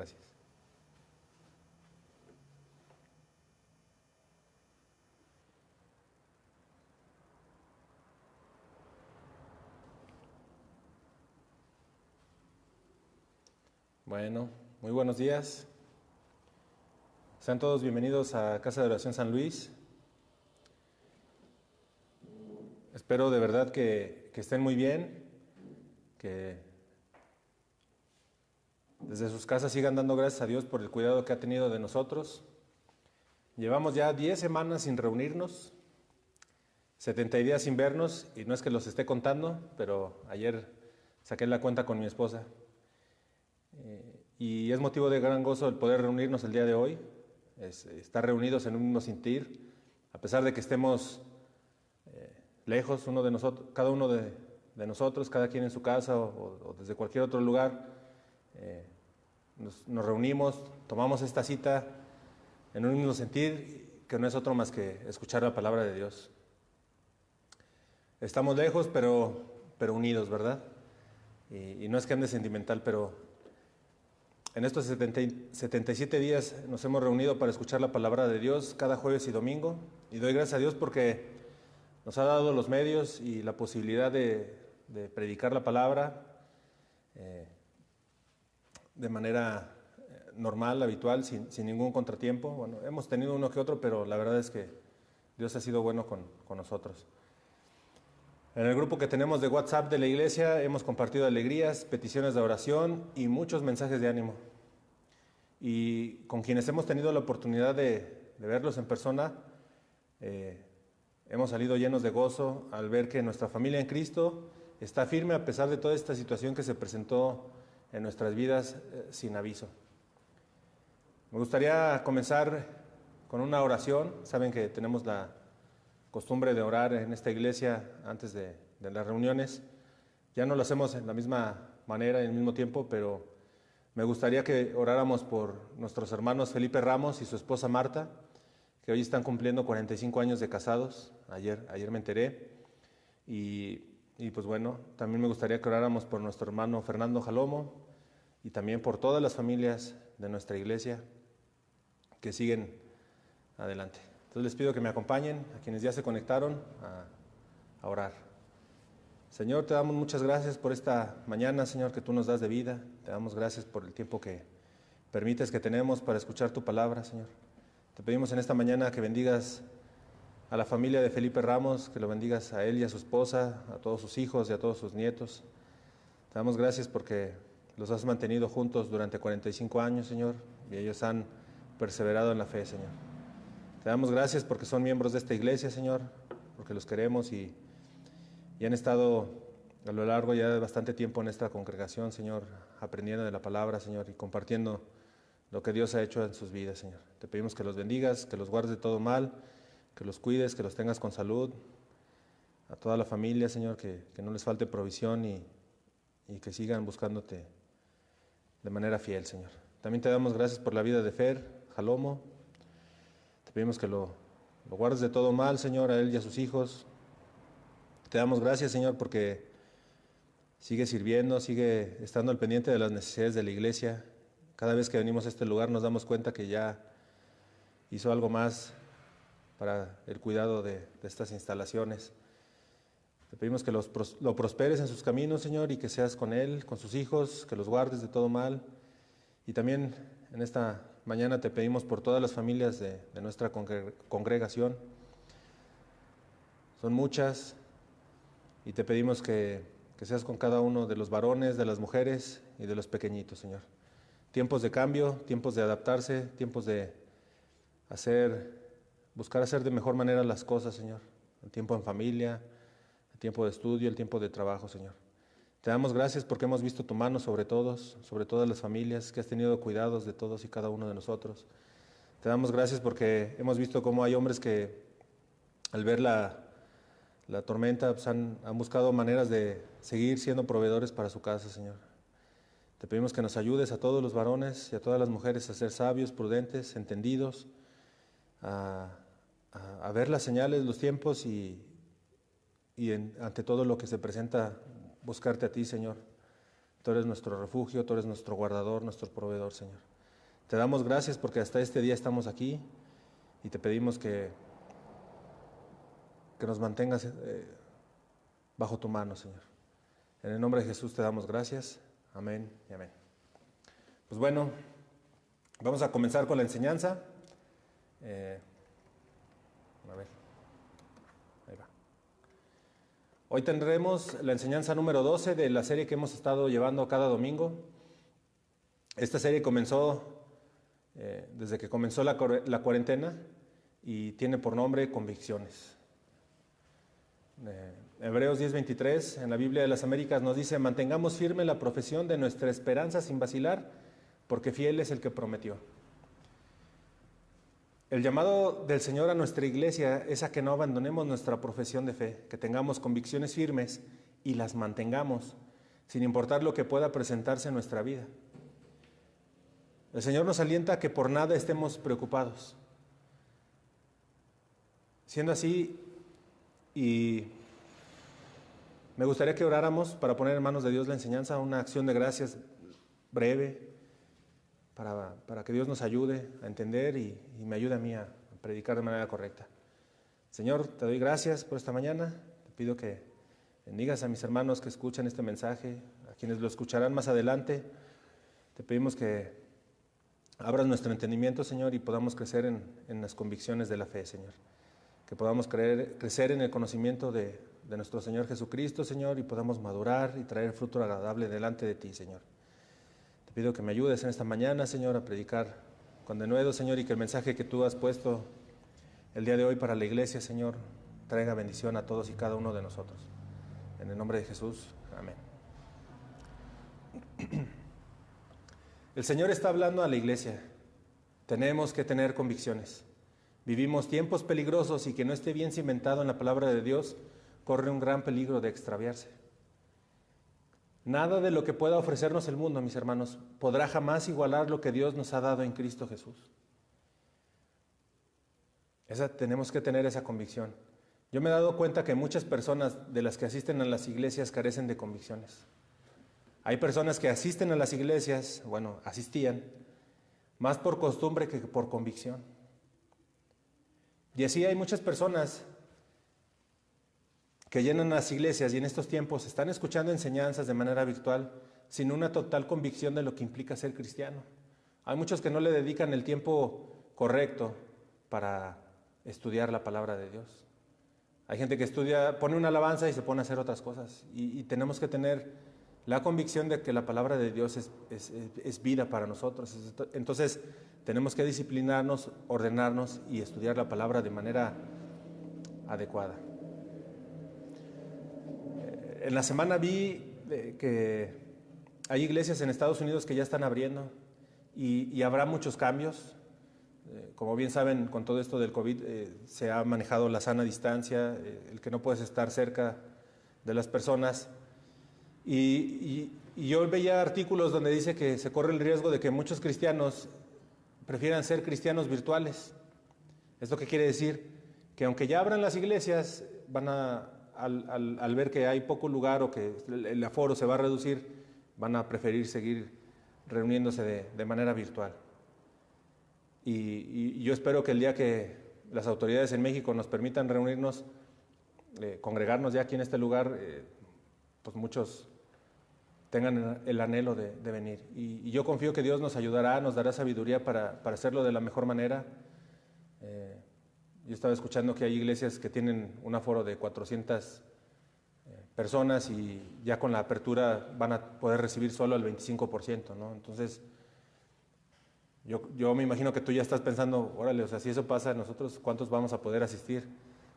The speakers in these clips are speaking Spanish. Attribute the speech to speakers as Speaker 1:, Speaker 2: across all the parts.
Speaker 1: Gracias. Bueno, muy buenos días. Sean todos bienvenidos a Casa de Oración San Luis. Espero de verdad que estén muy bien, que desde sus casas sigan dando gracias a Dios por el cuidado que ha tenido de nosotros. Llevamos ya 10 semanas sin reunirnos, 70 días sin vernos, y no es que los esté contando, pero ayer saqué la cuenta con mi esposa. Y es motivo de gran gozo el poder reunirnos el día de hoy, estar reunidos en un mismo sentir, a pesar de que estemos lejos uno de nosotros, cada uno de nosotros, cada quien en su casa o desde cualquier otro lugar. Nos reunimos, tomamos esta cita en un mismo sentir, que no es otro más que escuchar la palabra de Dios. Estamos lejos, pero unidos, ¿verdad? Y no es que ande sentimental, pero en estos 77 días nos hemos reunido para escuchar la palabra de Dios cada jueves y domingo, y doy gracias a Dios porque nos ha dado los medios y la posibilidad de predicar la palabra de manera normal, habitual, sin ningún contratiempo. Bueno, hemos tenido uno que otro, pero la verdad es que Dios ha sido bueno con nosotros. En el grupo que tenemos de WhatsApp de la iglesia hemos compartido alegrías, peticiones de oración y muchos mensajes de ánimo. Y con quienes hemos tenido la oportunidad de verlos en persona, hemos salido llenos de gozo al ver que nuestra familia en Cristo está firme a pesar de toda esta situación que se presentó en nuestras vidas sin aviso. Me gustaría comenzar con una oración. Saben que tenemos la costumbre de orar en esta iglesia antes de las reuniones. Ya no lo hacemos en la misma manera, en el mismo tiempo, pero me gustaría que oráramos por nuestros hermanos Felipe Ramos y su esposa Marta, que hoy están cumpliendo 45 años de casados. Ayer me enteré. Y pues bueno, también me gustaría que oráramos por nuestro hermano Fernando Jalomo y también por todas las familias de nuestra iglesia que siguen adelante. Entonces les pido que me acompañen, a quienes ya se conectaron, a orar. Señor, te damos muchas gracias por esta mañana, Señor, que tú nos das de vida. Te damos gracias por el tiempo que permites que tenemos para escuchar tu palabra, Señor. Te pedimos en esta mañana que bendigas a la familia de Felipe Ramos, que lo bendigas a él y a su esposa, a todos sus hijos y a todos sus nietos. Te damos gracias porque los has mantenido juntos durante 45 años, Señor, y ellos han perseverado en la fe, Señor. Te damos gracias porque son miembros de esta iglesia, Señor, porque los queremos y han estado a lo largo ya de bastante tiempo en esta congregación, Señor, aprendiendo de la palabra, Señor, y compartiendo lo que Dios ha hecho en sus vidas, Señor. Te pedimos que los bendigas, que los guardes de todo mal, que los cuides, que los tengas con salud. A toda la familia, Señor, que no les falte provisión y que sigan buscándote de manera fiel, Señor. También te damos gracias por la vida de Fer Jalomo. Te pedimos que lo guardes de todo mal, Señor, a él y a sus hijos. Te damos gracias, Señor, porque sigue sirviendo, sigue estando al pendiente de las necesidades de la iglesia. Cada vez que venimos a este lugar nos damos cuenta que ya hizo algo más para el cuidado de estas instalaciones. Te pedimos que lo prosperes en sus caminos, Señor, y que seas con él, con sus hijos, que los guardes de todo mal. Y también en esta mañana te pedimos por todas las familias de nuestra congregación. Son muchas, y te pedimos que seas con cada uno de los varones, de las mujeres y de los pequeñitos, Señor. Tiempos de cambio, tiempos de adaptarse, tiempos de buscar hacer de mejor manera las cosas, Señor. El tiempo en familia, el tiempo de estudio, el tiempo de trabajo, Señor. Te damos gracias porque hemos visto tu mano sobre todos, sobre todas las familias, que has tenido cuidados de todos y cada uno de nosotros. Te damos gracias porque hemos visto cómo hay hombres que al ver la tormenta pues han buscado maneras de seguir siendo proveedores para su casa, Señor. Te pedimos que nos ayudes a todos los varones y a todas las mujeres a ser sabios, prudentes, entendidos, a ver las señales, los tiempos y ante todo lo que se presenta, buscarte a ti, Señor. Tú eres nuestro refugio, tú eres nuestro guardador, nuestro proveedor, Señor. Te damos gracias porque hasta este día estamos aquí y te pedimos que nos mantengas bajo tu mano, Señor. En el nombre de Jesús te damos gracias. Amén y amén. Pues bueno, vamos a comenzar con la enseñanza. A ver, ahí va. Hoy tendremos la enseñanza número 12 de la serie que hemos estado llevando cada domingo. Esta serie comenzó desde que comenzó la cuarentena y tiene por nombre Convicciones. Hebreos 10:23 en la Biblia de las Américas nos dice: mantengamos firme la profesión de nuestra esperanza sin vacilar, porque fiel es el que prometió. El llamado del Señor a nuestra iglesia es a que no abandonemos nuestra profesión de fe, que tengamos convicciones firmes y las mantengamos, sin importar lo que pueda presentarse en nuestra vida. El Señor nos alienta a que por nada estemos preocupados. Siendo así, y me gustaría que oráramos para poner en manos de Dios la enseñanza, una acción de gracias breve, para que Dios nos ayude a entender y me ayude a mí a predicar de manera correcta. Señor, te doy gracias por esta mañana. Te pido que bendigas a mis hermanos que escuchan este mensaje, a quienes lo escucharán más adelante. Te pedimos que abras nuestro entendimiento, Señor, y podamos crecer en las convicciones de la fe, Señor. Que podamos crecer en el conocimiento de nuestro Señor Jesucristo, Señor, y podamos madurar y traer fruto agradable delante de ti, Señor. Te pido que me ayudes en esta mañana, Señor, a predicar con denuedo, Señor, y que el mensaje que tú has puesto el día de hoy para la iglesia, Señor, traiga bendición a todos y cada uno de nosotros. En el nombre de Jesús, amén. El Señor está hablando a la iglesia. Tenemos que tener convicciones. Vivimos tiempos peligrosos y quien no esté bien cimentado en la palabra de Dios corre un gran peligro de extraviarse. Nada de lo que pueda ofrecernos el mundo, mis hermanos, podrá jamás igualar lo que Dios nos ha dado en Cristo Jesús. Tenemos que tener esa convicción. Yo me he dado cuenta que muchas personas de las que asisten a las iglesias carecen de convicciones. Hay personas que asisten a las iglesias, asistían, más por costumbre que por convicción. Y así hay muchas personas que llenan las iglesias y en estos tiempos están escuchando enseñanzas de manera virtual sin una total convicción de lo que implica ser cristiano. Hay muchos que no le dedican el tiempo correcto para estudiar la palabra de Dios. Hay gente que pone una alabanza y se pone a hacer otras cosas. Y tenemos que tener la convicción de que la palabra de Dios es vida para nosotros. Entonces tenemos que disciplinarnos, ordenarnos y estudiar la palabra de manera adecuada. En la semana vi que hay iglesias en Estados Unidos que ya están abriendo y habrá muchos cambios. Como bien saben, con todo esto del COVID se ha manejado la sana distancia, el que no puedes estar cerca de las personas. Y yo veía artículos donde dice que se corre el riesgo de que muchos cristianos prefieran ser cristianos virtuales. ¿Esto qué quiere decir? Que aunque ya abran las iglesias, al ver que hay poco lugar o que el aforo se va a reducir, van a preferir seguir reuniéndose de manera virtual. Y yo espero que el día que las autoridades en México nos permitan reunirnos, congregarnos ya aquí en este lugar, pues muchos tengan el anhelo de venir. Y yo confío que Dios nos ayudará, nos dará sabiduría para hacerlo de la mejor manera. Yo estaba escuchando que hay iglesias que tienen un aforo de 400 personas y ya con la apertura van a poder recibir solo el 25%, ¿no? Entonces, yo me imagino que tú ya estás pensando, órale, o sea, si eso pasa, nosotros, ¿cuántos vamos a poder asistir?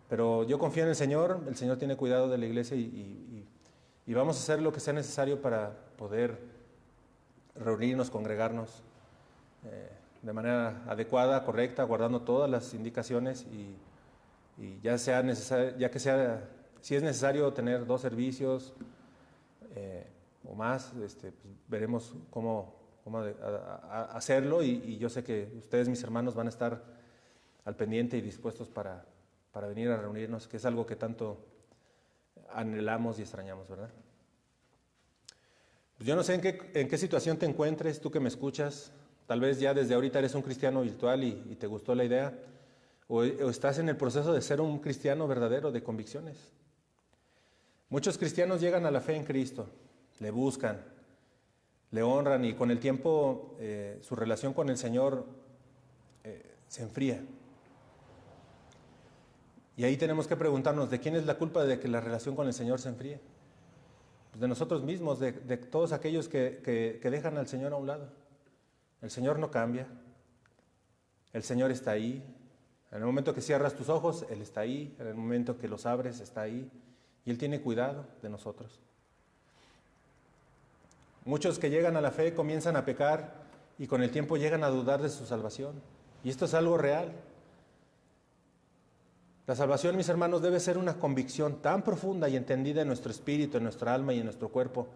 Speaker 1: Pero yo confío en el Señor tiene cuidado de la iglesia y vamos a hacer lo que sea necesario para poder reunirnos, congregarnos de manera adecuada, correcta, guardando todas las indicaciones y ya sea necesario, si es necesario tener 2 servicios o más, pues veremos cómo hacerlo y yo sé que ustedes, mis hermanos, van a estar al pendiente y dispuestos para venir a reunirnos, que es algo que tanto anhelamos y extrañamos, ¿verdad? Pues yo no sé en qué situación te encuentres, tú que me escuchas, Tal vez ya desde ahorita eres un cristiano virtual y te gustó la idea, o estás en el proceso de ser un cristiano verdadero de convicciones. Muchos cristianos llegan a la fe en Cristo, le buscan, le honran y con el tiempo su relación con el Señor se enfría. Y ahí tenemos que preguntarnos, ¿de quién es la culpa de que la relación con el Señor se enfríe? Pues de nosotros mismos, de todos aquellos que dejan al Señor a un lado. El Señor no cambia, el Señor está ahí. En el momento que cierras tus ojos, Él está ahí. En el momento que los abres, está ahí. Y Él tiene cuidado de nosotros. Muchos que llegan a la fe comienzan a pecar y con el tiempo llegan a dudar de su salvación. Y esto es algo real. La salvación, mis hermanos, debe ser una convicción tan profunda y entendida en nuestro espíritu, en nuestra alma y en nuestro cuerpo,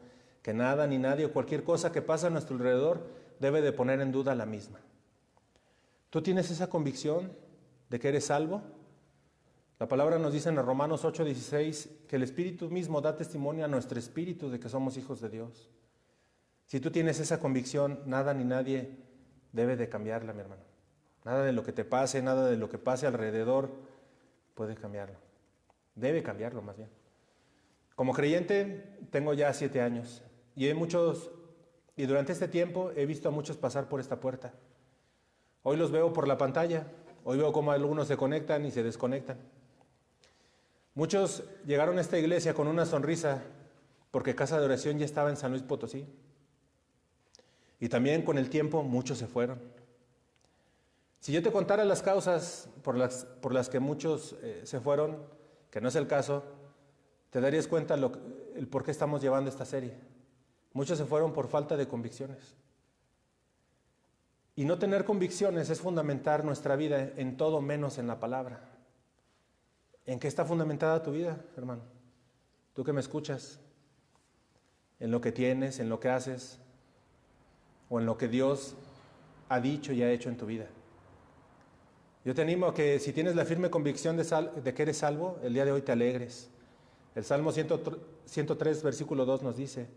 Speaker 1: que nada ni nadie o cualquier cosa que pasa a nuestro alrededor debe de poner en duda la misma. ¿Tú tienes esa convicción de que eres salvo? La palabra nos dice en Romanos 8:16 que el Espíritu mismo da testimonio a nuestro espíritu de que somos hijos de Dios. Si tú tienes esa convicción, nada ni nadie debe de cambiarla, mi hermano. Nada de lo que te pase, nada de lo que pase alrededor puede cambiarlo. Debe cambiarlo más bien. Como creyente tengo ya 7 años y durante este tiempo he visto a muchos pasar por esta puerta. Hoy los veo por la pantalla, hoy veo cómo algunos se conectan y se desconectan. Muchos llegaron a esta iglesia con una sonrisa porque Casa de Oración ya estaba en San Luis Potosí. Y también con el tiempo muchos se fueron. Si yo te contara las causas por las que muchos se fueron, que no es el caso, te darías cuenta el por qué estamos llevando esta serie. Muchos se fueron por falta de convicciones. Y no tener convicciones es fundamentar nuestra vida en todo menos en la palabra. ¿En qué está fundamentada tu vida, hermano? Tú que me escuchas, en lo que tienes, en lo que haces, o en lo que Dios ha dicho y ha hecho en tu vida. Yo te animo a que si tienes la firme convicción de que eres salvo, el día de hoy te alegres. El Salmo 103, versículo 2 nos dice,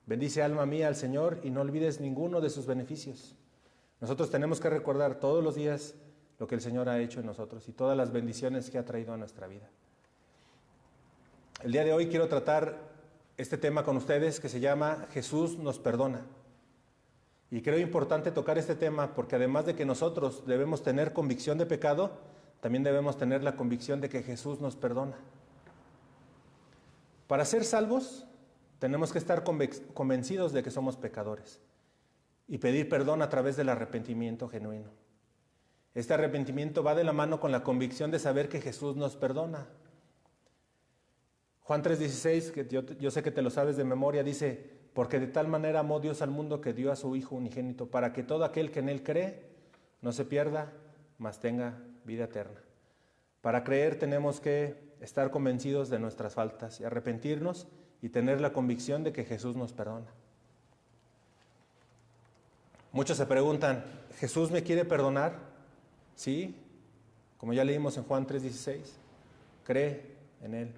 Speaker 1: bendice alma mía al Señor y no olvides ninguno de sus beneficios. Nosotros tenemos que recordar todos los días lo que el Señor ha hecho en nosotros y todas las bendiciones que ha traído a nuestra vida. El día de hoy quiero tratar este tema con ustedes que se llama Jesús nos perdona. Y creo importante tocar este tema porque además de que nosotros debemos tener convicción de pecado, también debemos tener la convicción de que Jesús nos perdona. Para ser salvos, tenemos que estar convencidos de que somos pecadores y pedir perdón a través del arrepentimiento genuino. Este arrepentimiento va de la mano con la convicción de saber que Jesús nos perdona. Juan 3:16, que yo sé que te lo sabes de memoria, dice, porque de tal manera amó Dios al mundo que dio a su Hijo unigénito, para que todo aquel que en Él cree no se pierda, mas tenga vida eterna. Para creer tenemos que estar convencidos de nuestras faltas y arrepentirnos y tener la convicción de que Jesús nos perdona. Muchos se preguntan, ¿Jesús me quiere perdonar? Sí, como ya leímos en Juan 3:16, cree en Él.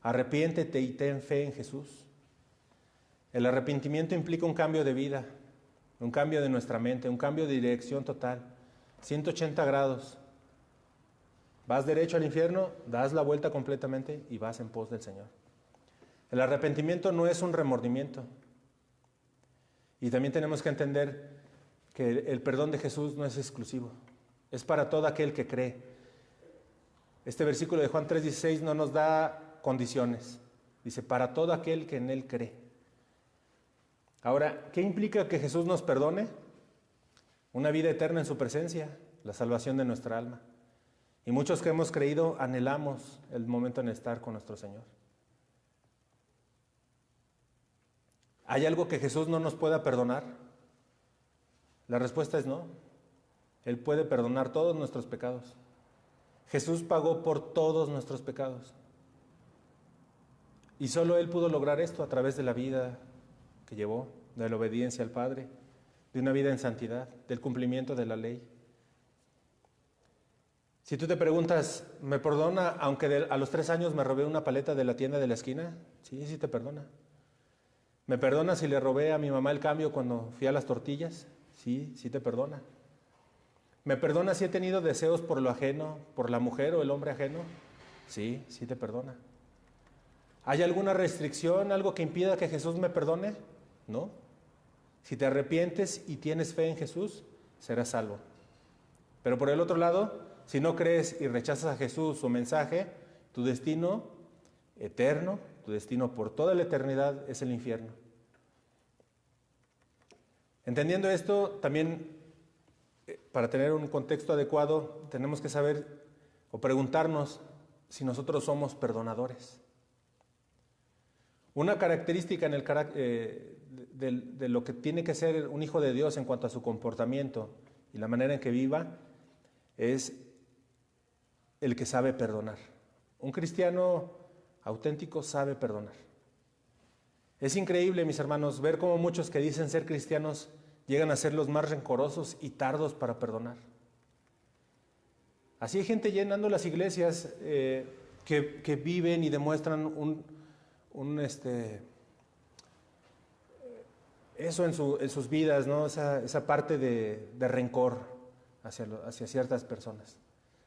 Speaker 1: Arrepiéntete y ten fe en Jesús. El arrepentimiento implica un cambio de vida, un cambio de nuestra mente, un cambio de dirección total, 180 grados. Vas derecho al infierno, das la vuelta completamente y vas en pos del Señor. El arrepentimiento no es un remordimiento. Y también tenemos que entender que el perdón de Jesús no es exclusivo, es para todo aquel que cree. Este versículo de Juan 3:16 no nos da condiciones, dice, para todo aquel que en Él cree. Ahora, ¿qué implica que Jesús nos perdone? Una vida eterna en su presencia, la salvación de nuestra alma. Y muchos que hemos creído anhelamos el momento en estar con nuestro Señor. ¿Hay algo que Jesús no nos pueda perdonar? La respuesta es no. Él puede perdonar todos nuestros pecados. Jesús pagó por todos nuestros pecados. Y solo Él pudo lograr esto a través de la vida que llevó, de la obediencia al Padre, de una vida en santidad, del cumplimiento de la ley. Si tú te preguntas, ¿me perdona aunque a los 3 años me robé una paleta de la tienda de la esquina? Sí, sí te perdona. ¿Me perdona si le robé a mi mamá el cambio cuando fui a las tortillas? Sí, sí te perdona. ¿Me perdona si he tenido deseos por lo ajeno, por la mujer o el hombre ajeno? Sí, sí te perdona. ¿Hay alguna restricción, algo que impida que Jesús me perdone? No. Si te arrepientes y tienes fe en Jesús, serás salvo. Pero por el otro lado, si no crees y rechazas a Jesús, su mensaje, tu destino eterno, tu destino por toda la eternidad es el infierno. Entendiendo esto, también para tener un contexto adecuado, tenemos que saber o preguntarnos si nosotros somos perdonadores. Una característica en de lo que tiene que ser un hijo de Dios en cuanto a su comportamiento y la manera en que viva es el que sabe perdonar. Un cristiano auténtico sabe perdonar. Es increíble, mis hermanos, ver cómo muchos que dicen ser cristianos llegan a ser los más rencorosos y tardos para Así hay gente llenando las iglesias que viven y demuestran eso en sus vidas, ¿no? Esa parte de rencor hacia ciertas personas.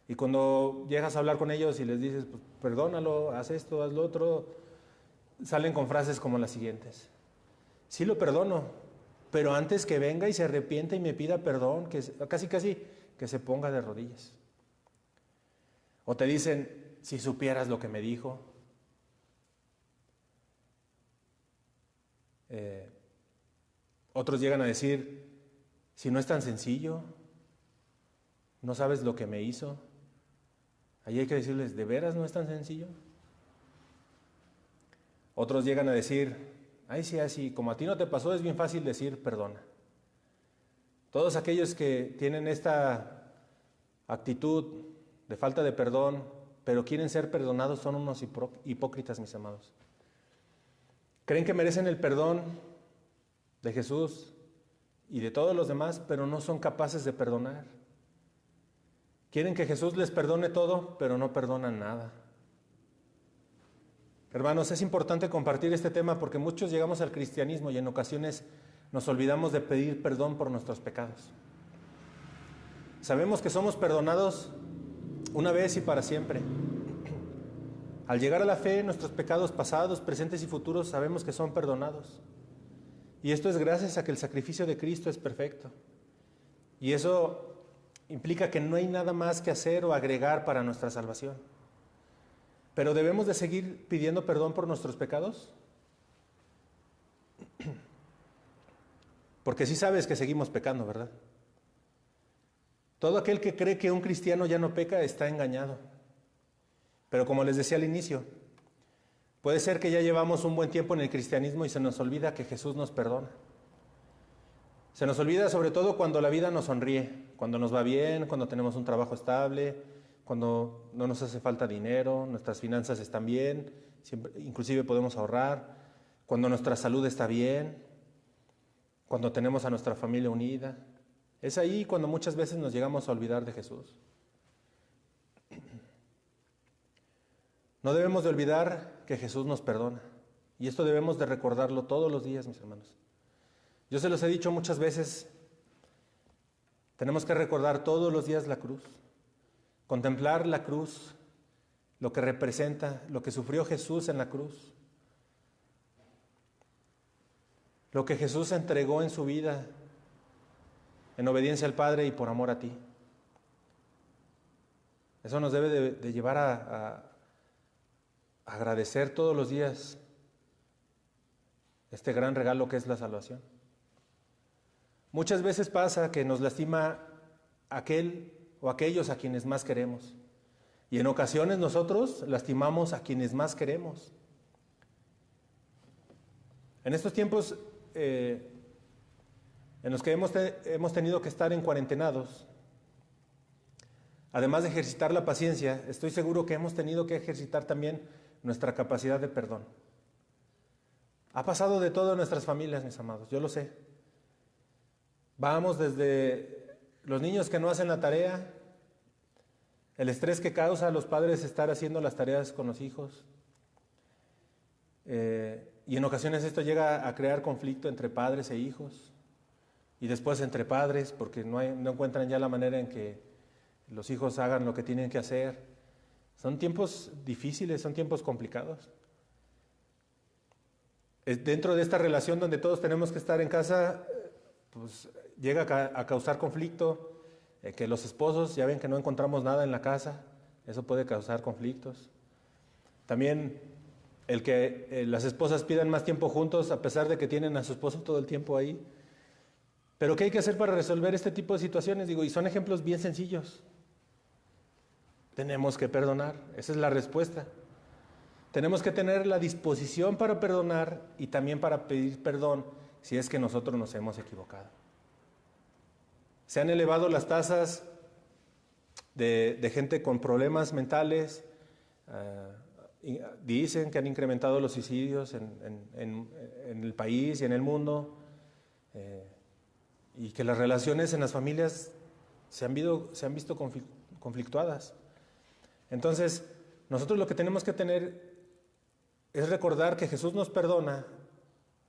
Speaker 1: Y cuando llegas a hablar con ellos y les dices, pues, perdónalo, haz esto, haz lo otro, salen con frases como las siguientes. Sí lo perdono, pero antes que venga y se arrepienta y me pida perdón, casi que se ponga de rodillas. O te dicen, si supieras lo que me dijo. Otros llegan a decir, si no es tan sencillo, no sabes lo que me hizo. Ahí hay que decirles, ¿de veras no es tan sencillo? Otros llegan a decir, ay, sí, así, como a ti no te pasó, es bien fácil decir perdona. Todos aquellos que tienen esta actitud de falta de perdón, pero quieren ser perdonados, son unos hipócritas, mis amados. Creen que merecen el perdón de Jesús y de todos los demás, pero no son capaces de perdonar. Quieren que Jesús les perdone todo, pero no perdonan nada. Hermanos, es importante compartir este tema porque muchos llegamos al cristianismo y en ocasiones nos olvidamos de pedir perdón por nuestros pecados. Sabemos que somos perdonados una vez y para siempre. Al llegar a la fe, nuestros pecados pasados, presentes y futuros sabemos que son perdonados. Y esto es gracias a que el sacrificio de Cristo es perfecto. Y eso implica que no hay nada más que hacer o agregar para nuestra salvación. ¿Pero debemos de seguir pidiendo perdón por nuestros pecados? Porque sí sabes que seguimos pecando, ¿verdad? Todo aquel que cree que un cristiano ya no peca está engañado. Pero como les decía al inicio, puede ser que ya llevamos un buen tiempo en el cristianismo y se nos olvida que Jesús nos perdona. Se nos olvida sobre todo cuando la vida nos sonríe, cuando nos va bien, cuando tenemos un trabajo estable, cuando no nos hace falta dinero, nuestras finanzas están bien, inclusive podemos ahorrar, cuando nuestra salud está bien, cuando tenemos a nuestra familia unida. Es ahí cuando muchas veces nos llegamos a olvidar de Jesús. No debemos de olvidar que Jesús nos perdona. Y esto debemos de recordarlo todos los días, mis hermanos. Yo se los he dicho muchas veces, tenemos que recordar todos los días la cruz. Contemplar la cruz, lo que representa, lo que sufrió Jesús en la cruz. Lo que Jesús entregó en su vida, en obediencia al Padre y por amor a ti. Eso nos debe de llevar a agradecer todos los días este gran regalo que es la salvación. Muchas veces pasa que nos lastima aquel o aquellos a quienes más queremos. Y en ocasiones nosotros lastimamos a quienes más queremos. En estos tiempos en los que hemos tenido que estar en cuarentenados, además de ejercitar la paciencia, estoy seguro que hemos tenido que ejercitar también nuestra capacidad de perdón. Ha pasado de todo en nuestras familias, mis amados, yo lo sé. Vamos desde los niños que no hacen la tarea, el estrés que causa a los padres estar haciendo las tareas con los hijos. Y en ocasiones esto llega a crear conflicto entre padres e hijos. y después entre padres, porque no encuentran ya la manera en que los hijos hagan lo que tienen que hacer. Son tiempos difíciles, son tiempos complicados. Dentro de esta relación donde todos tenemos que estar en casa, pues llega a causar conflicto, que los esposos ya ven que no encontramos nada en la casa, eso puede causar conflictos. También el que las esposas pidan más tiempo juntos a pesar de que tienen a su esposo todo el tiempo ahí. Pero ¿qué hay que hacer para resolver este tipo de situaciones? Y son ejemplos bien sencillos. Tenemos que perdonar, esa es la respuesta. Tenemos que tener la disposición para perdonar y también para pedir perdón si es que nosotros nos hemos equivocado. Se han elevado las tasas de gente con problemas mentales. Dicen que han incrementado los suicidios en el país y en el mundo. Y que las relaciones en las familias se han visto conflictuadas. Entonces, nosotros lo que tenemos que tener es recordar que Jesús nos perdona,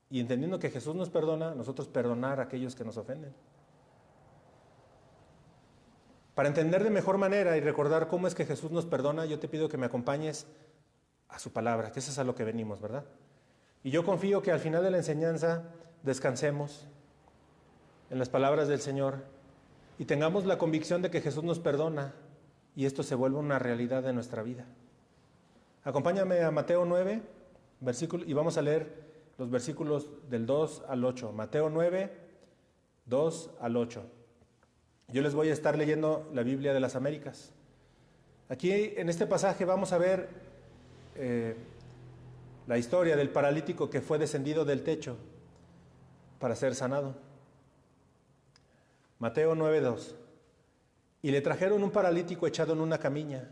Speaker 1: y entendiendo que Jesús nos perdona, nosotros perdonar a aquellos que nos ofenden. Para entender de mejor manera y recordar cómo es que Jesús nos perdona, yo te pido que me acompañes a su palabra, que eso es a lo que venimos, ¿verdad? Y yo confío que al final de la enseñanza descansemos en las palabras del Señor y tengamos la convicción de que Jesús nos perdona y esto se vuelve una realidad de nuestra vida. Acompáñame a Mateo 9, y vamos a leer los versículos del 2 al 8. Mateo 9, 2 al 8. Yo les voy a estar leyendo la Biblia de las Américas. Aquí en este pasaje vamos a ver la historia del paralítico que fue descendido del techo para ser sanado. Mateo 9, 2. Y le trajeron un paralítico echado en una camilla.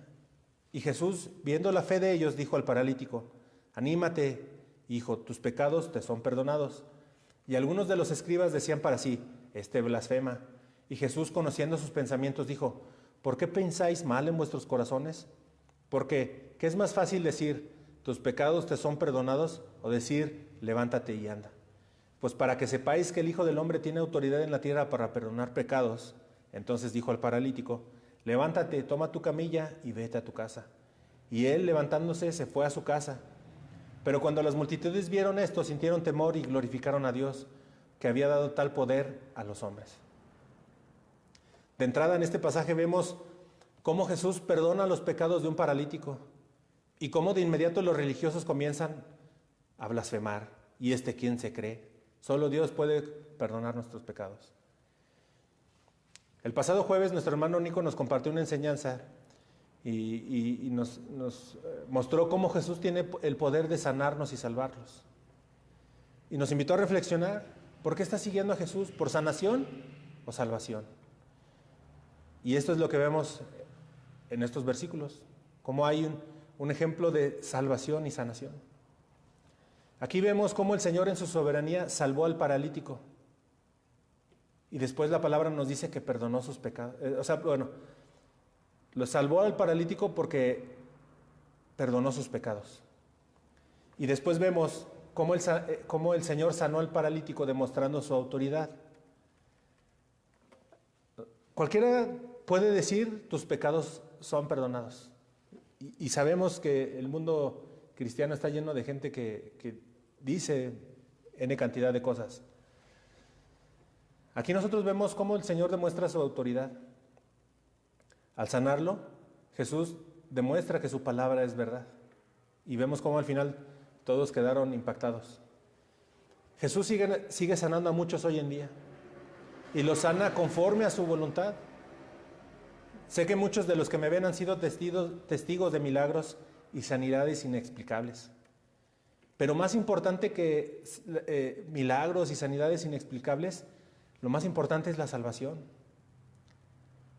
Speaker 1: Y Jesús, viendo la fe de ellos, dijo al paralítico: anímate, hijo, tus pecados te son perdonados. Y algunos de los escribas decían para sí: este blasfema. Y Jesús, conociendo sus pensamientos, dijo: ¿por qué pensáis mal en vuestros corazones? Porque, ¿qué es más fácil decir, tus pecados te son perdonados, o decir, levántate y anda? Pues para que sepáis que el Hijo del Hombre tiene autoridad en la tierra para perdonar pecados. Entonces dijo al paralítico: levántate, toma tu camilla y vete a tu casa. Y él, levantándose, se fue a su casa. Pero cuando las multitudes vieron esto, sintieron temor y glorificaron a Dios, que había dado tal poder a los hombres. De entrada en este pasaje vemos cómo Jesús perdona los pecados de un paralítico y cómo de inmediato los religiosos comienzan a blasfemar. ¿Y quién se cree? Solo Dios puede perdonar nuestros pecados. El pasado jueves nuestro hermano Nico nos compartió una enseñanza y nos mostró cómo Jesús tiene el poder de sanarnos y salvarlos. Y nos invitó a reflexionar: ¿por qué estás siguiendo a Jesús? ¿Por sanación o salvación? Y esto es lo que vemos en estos versículos, cómo hay un ejemplo de salvación y sanación. Aquí vemos cómo el Señor en su soberanía salvó al paralítico. Y después la palabra nos dice que perdonó sus pecados. Lo salvó al paralítico porque perdonó sus pecados. Y después vemos cómo el Señor sanó al paralítico demostrando su autoridad. Cualquiera puede decir, tus pecados son perdonados. Y sabemos que el mundo cristiano está lleno de gente que dice N cantidad de cosas. Aquí nosotros vemos cómo el Señor demuestra su autoridad. Al sanarlo, Jesús demuestra que su palabra es verdad. Y vemos cómo al final todos quedaron impactados. Jesús sigue sanando a muchos hoy en día. Y los sana conforme a su voluntad. Sé que muchos de los que me ven han sido testigos de milagros y sanidades inexplicables. Pero más importante que milagros y sanidades inexplicables, lo más importante es la salvación.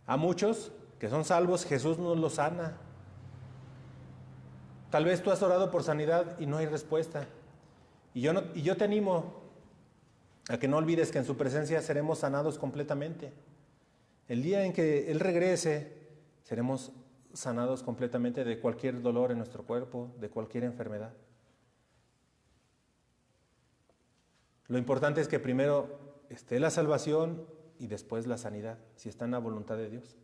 Speaker 1: A muchos que son salvos, Jesús nos los sana. Tal vez tú has orado por sanidad y no hay respuesta. Y yo te animo a que no olvides que en su presencia seremos sanados completamente. El día en que Él regrese, seremos sanados completamente de cualquier dolor en nuestro cuerpo, de cualquier enfermedad. Lo importante es que primero esté la salvación y después la sanidad, si está en la voluntad de Dios.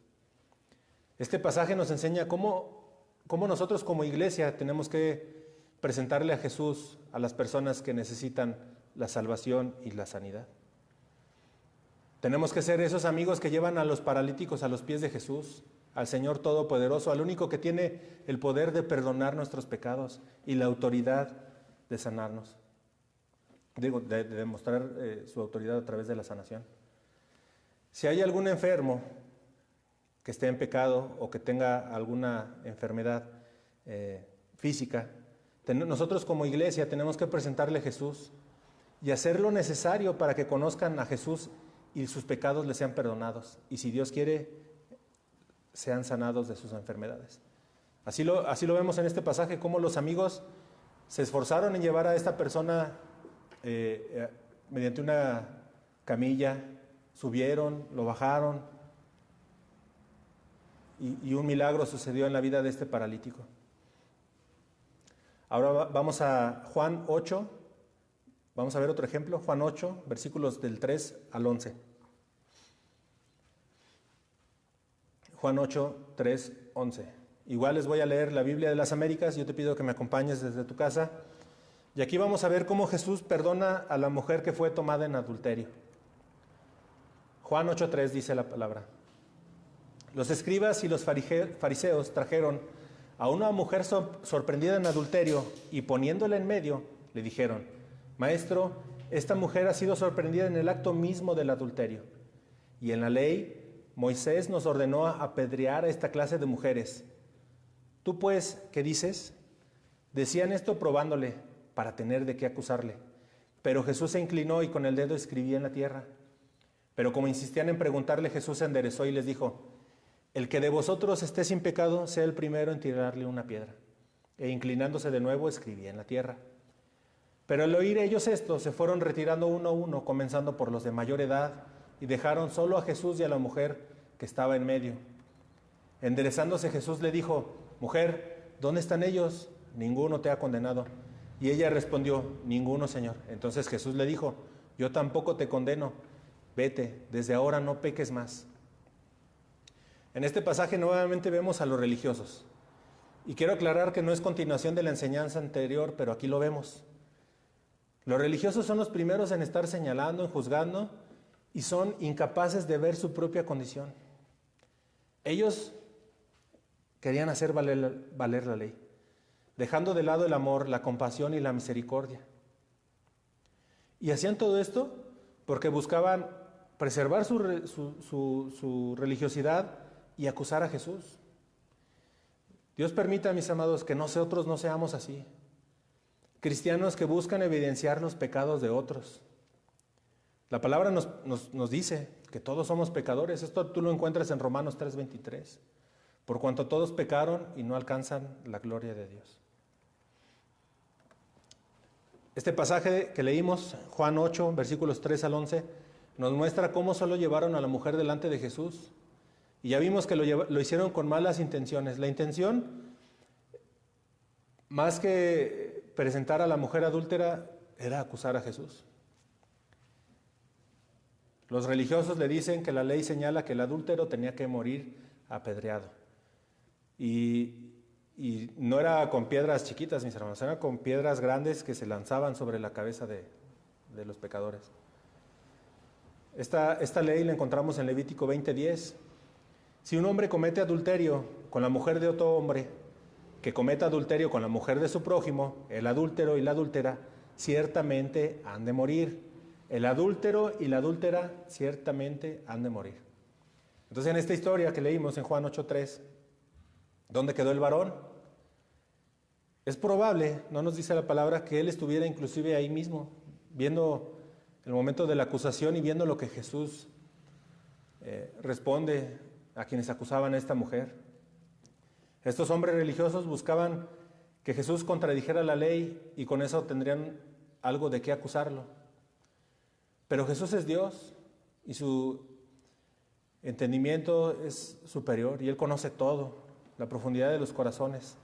Speaker 1: Este pasaje nos enseña cómo nosotros como iglesia tenemos que presentarle a Jesús a las personas que necesitan la salvación y la sanidad. Tenemos que ser esos amigos que llevan a los paralíticos a los pies de Jesús, al Señor Todopoderoso, al único que tiene el poder de perdonar nuestros pecados y la autoridad de sanarnos. De demostrar su autoridad a través de la sanación. Si hay algún enfermo que esté en pecado o que tenga alguna enfermedad física, nosotros como iglesia tenemos que presentarle a Jesús y hacer lo necesario para que conozcan a Jesús y sus pecados les sean perdonados. Y si Dios quiere, sean sanados de sus enfermedades. Así lo vemos en este pasaje, cómo los amigos se esforzaron en llevar a esta persona mediante una camilla, subieron, lo bajaron, y un milagro sucedió en la vida de este paralítico. Ahora vamos a Juan 8, vamos a ver otro ejemplo, Juan 8, versículos del 3 al 11. Juan 8, 3, 11. Igual les voy a leer la Biblia de las Américas, yo te pido que me acompañes desde tu casa. Y aquí vamos a ver cómo Jesús perdona a la mujer que fue tomada en adulterio. Juan 8:3 dice la palabra. Los escribas y los fariseos trajeron a una mujer sorprendida en adulterio y poniéndola en medio, le dijeron: Maestro, esta mujer ha sido sorprendida en el acto mismo del adulterio. Y en la ley, Moisés nos ordenó apedrear a esta clase de mujeres. ¿Tú pues qué dices? Decían esto probándole, para tener de qué acusarle. Pero Jesús se inclinó y con el dedo escribía en la tierra. Pero como insistían en preguntarle, Jesús se enderezó y les dijo: El que de vosotros esté sin pecado, sea el primero en tirarle una piedra. E inclinándose de nuevo, escribía en la tierra. Pero al oír ellos esto, se fueron retirando uno a uno, comenzando por los de mayor edad, y dejaron solo a Jesús y a la mujer que estaba en medio. Enderezándose Jesús le dijo: Mujer, ¿dónde están ellos? Ninguno te ha condenado. Y ella respondió: Ninguno, Señor. Entonces Jesús le dijo: Yo tampoco te condeno. Vete, desde ahora no peques más. En este pasaje nuevamente vemos a los religiosos. Y quiero aclarar que no es continuación de la enseñanza anterior, pero aquí lo vemos. Los religiosos son los primeros en estar señalando, en juzgando, y son incapaces de ver su propia condición. Ellos querían hacer valer la ley, dejando de lado el amor, la compasión y la misericordia. Y hacían todo esto porque buscaban preservar su religiosidad y acusar a Jesús. Dios permita, mis amados, que nosotros no seamos así. Cristianos que buscan evidenciar los pecados de otros. La palabra nos dice que todos somos pecadores. Esto tú lo encuentras en Romanos 3:23. Por cuanto todos pecaron y no alcanzan la gloria de Dios. Este pasaje que leímos, Juan 8, versículos 3 al 11, nos muestra cómo solo llevaron a la mujer delante de Jesús. Y ya vimos que lo hicieron con malas intenciones. La intención, más que presentar a la mujer adúltera, era acusar a Jesús. Los religiosos le dicen que la ley señala que el adúltero tenía que morir apedreado. Y no era con piedras chiquitas, mis hermanos, era con piedras grandes que se lanzaban sobre la cabeza de los pecadores. Esta ley la encontramos en Levítico 20:10. Si un hombre comete adulterio con la mujer de otro hombre, que cometa adulterio con la mujer de su prójimo, el adúltero y la adúltera ciertamente han de morir. El adúltero y la adúltera ciertamente han de morir. Entonces, en esta historia que leímos en Juan 8:3, ¿dónde quedó el varón? Es probable, no nos dice la palabra, que él estuviera inclusive ahí mismo, viendo el momento de la acusación y viendo lo que Jesús responde a quienes acusaban a esta mujer. Estos hombres religiosos buscaban que Jesús contradijera la ley y con eso tendrían algo de qué acusarlo. Pero Jesús es Dios y su entendimiento es superior y Él conoce todo, la profundidad de los corazones.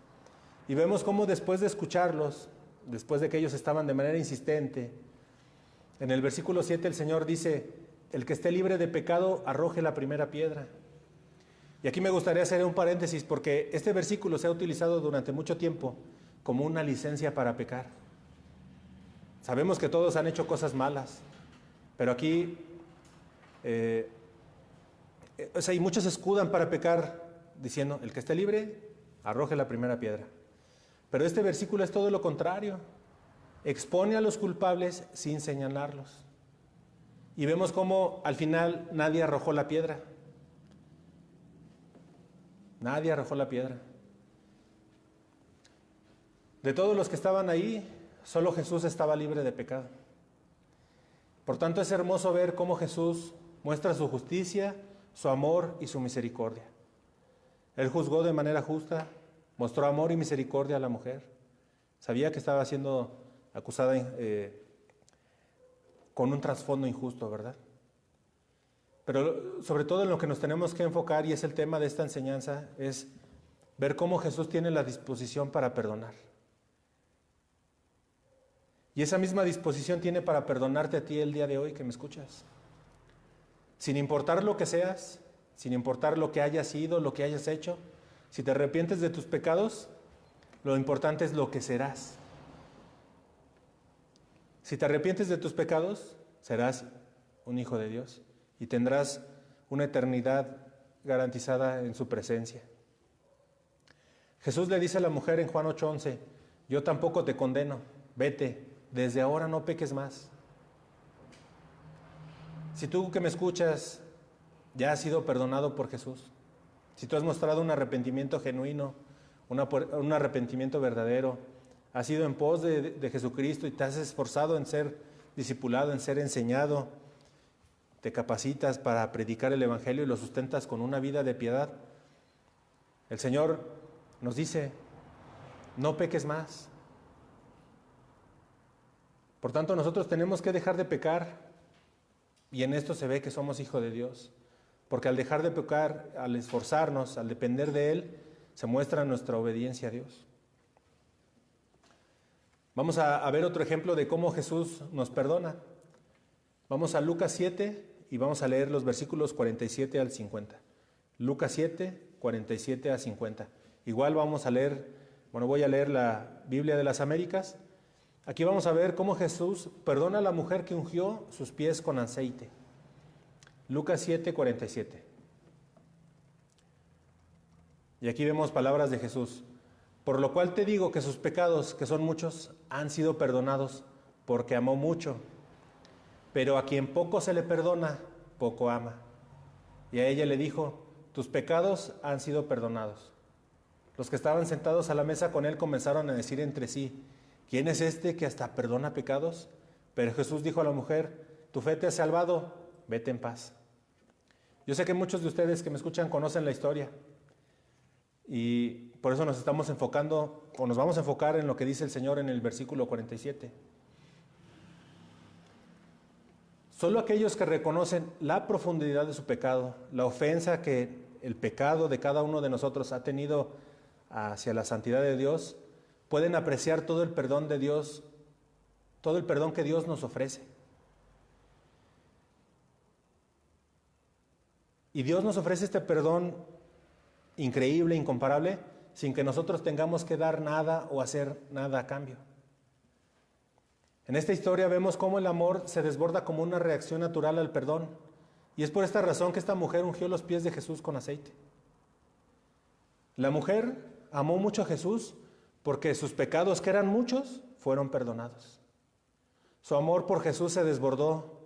Speaker 1: Y vemos cómo después de escucharlos, después de que ellos estaban de manera insistente En el versículo 7 el Señor dice, el que esté libre de pecado, arroje la primera piedra. Y aquí me gustaría hacer un paréntesis porque este versículo se ha utilizado durante mucho tiempo como una licencia para pecar. Sabemos que todos han hecho cosas malas, pero aquí, y muchos se escudan para pecar diciendo, el que esté libre, arroje la primera piedra. Pero este versículo es todo lo contrario. Expone a los culpables sin señalarlos. Y vemos cómo al final nadie arrojó la piedra. Nadie arrojó la piedra. De todos los que estaban ahí, solo Jesús estaba libre de pecado. Por tanto, es hermoso ver cómo Jesús muestra su justicia, su amor y su misericordia. Él juzgó de manera justa, mostró amor y misericordia a la mujer. Sabía que estaba siendo acusada con un trasfondo injusto, ¿verdad? Pero sobre todo en lo que nos tenemos que enfocar, y es el tema de esta enseñanza, es ver cómo Jesús tiene la disposición para perdonar. Y esa misma disposición tiene para perdonarte a ti el día de hoy que me escuchas. Sin importar lo que seas, sin importar lo que hayas sido, lo que hayas hecho, si te arrepientes de tus pecados, lo importante es lo que serás. Si te arrepientes de tus pecados, serás un hijo de Dios y tendrás una eternidad garantizada en su presencia. Jesús le dice a la mujer en Juan 8:11, yo tampoco te condeno, vete, desde ahora no peques más. Si tú que me escuchas ya has sido perdonado por Jesús, si tú has mostrado un arrepentimiento genuino, un arrepentimiento verdadero, has ido en pos de Jesucristo y te has esforzado en ser discipulado, en ser enseñado, te capacitas para predicar el Evangelio y lo sustentas con una vida de piedad, el Señor nos dice, no peques más. Por tanto, nosotros tenemos que dejar de pecar, y en esto se ve que somos hijos de Dios, porque al dejar de pecar, al esforzarnos, al depender de Él, se muestra nuestra obediencia a Dios. Vamos a ver otro ejemplo de cómo Jesús nos perdona. Vamos a Lucas 7 y vamos a leer los versículos 47 al 50. Lucas 7, 47 a 50. Igual vamos a leer, voy a leer la Biblia de las Américas. Aquí vamos a ver cómo Jesús perdona a la mujer que ungió sus pies con aceite. Lucas 7, 47. Y aquí vemos palabras de Jesús. Por lo cual te digo que sus pecados, que son muchos, han sido perdonados, porque amó mucho. Pero a quien poco se le perdona, poco ama. Y a ella le dijo, tus pecados han sido perdonados. Los que estaban sentados a la mesa con él comenzaron a decir entre sí, ¿quién es este que hasta perdona pecados? Pero Jesús dijo a la mujer, tu fe te ha salvado, vete en paz. Yo sé que muchos de ustedes que me escuchan conocen la historia. Y por eso nos estamos enfocando, o nos vamos a enfocar en lo que dice el Señor en el versículo 47. Solo aquellos que reconocen la profundidad de su pecado, la ofensa que el pecado de cada uno de nosotros ha tenido hacia la santidad de Dios, pueden apreciar todo el perdón de Dios, todo el perdón que Dios nos ofrece. Y Dios nos ofrece este perdón increíble, incomparable, sin que nosotros tengamos que dar nada o hacer nada a cambio. En esta historia vemos cómo el amor se desborda como una reacción natural al perdón, y es por esta razón que esta mujer ungió los pies de Jesús con aceite. La mujer amó mucho a Jesús porque sus pecados, que eran muchos, fueron perdonados. Su amor por Jesús se desbordó,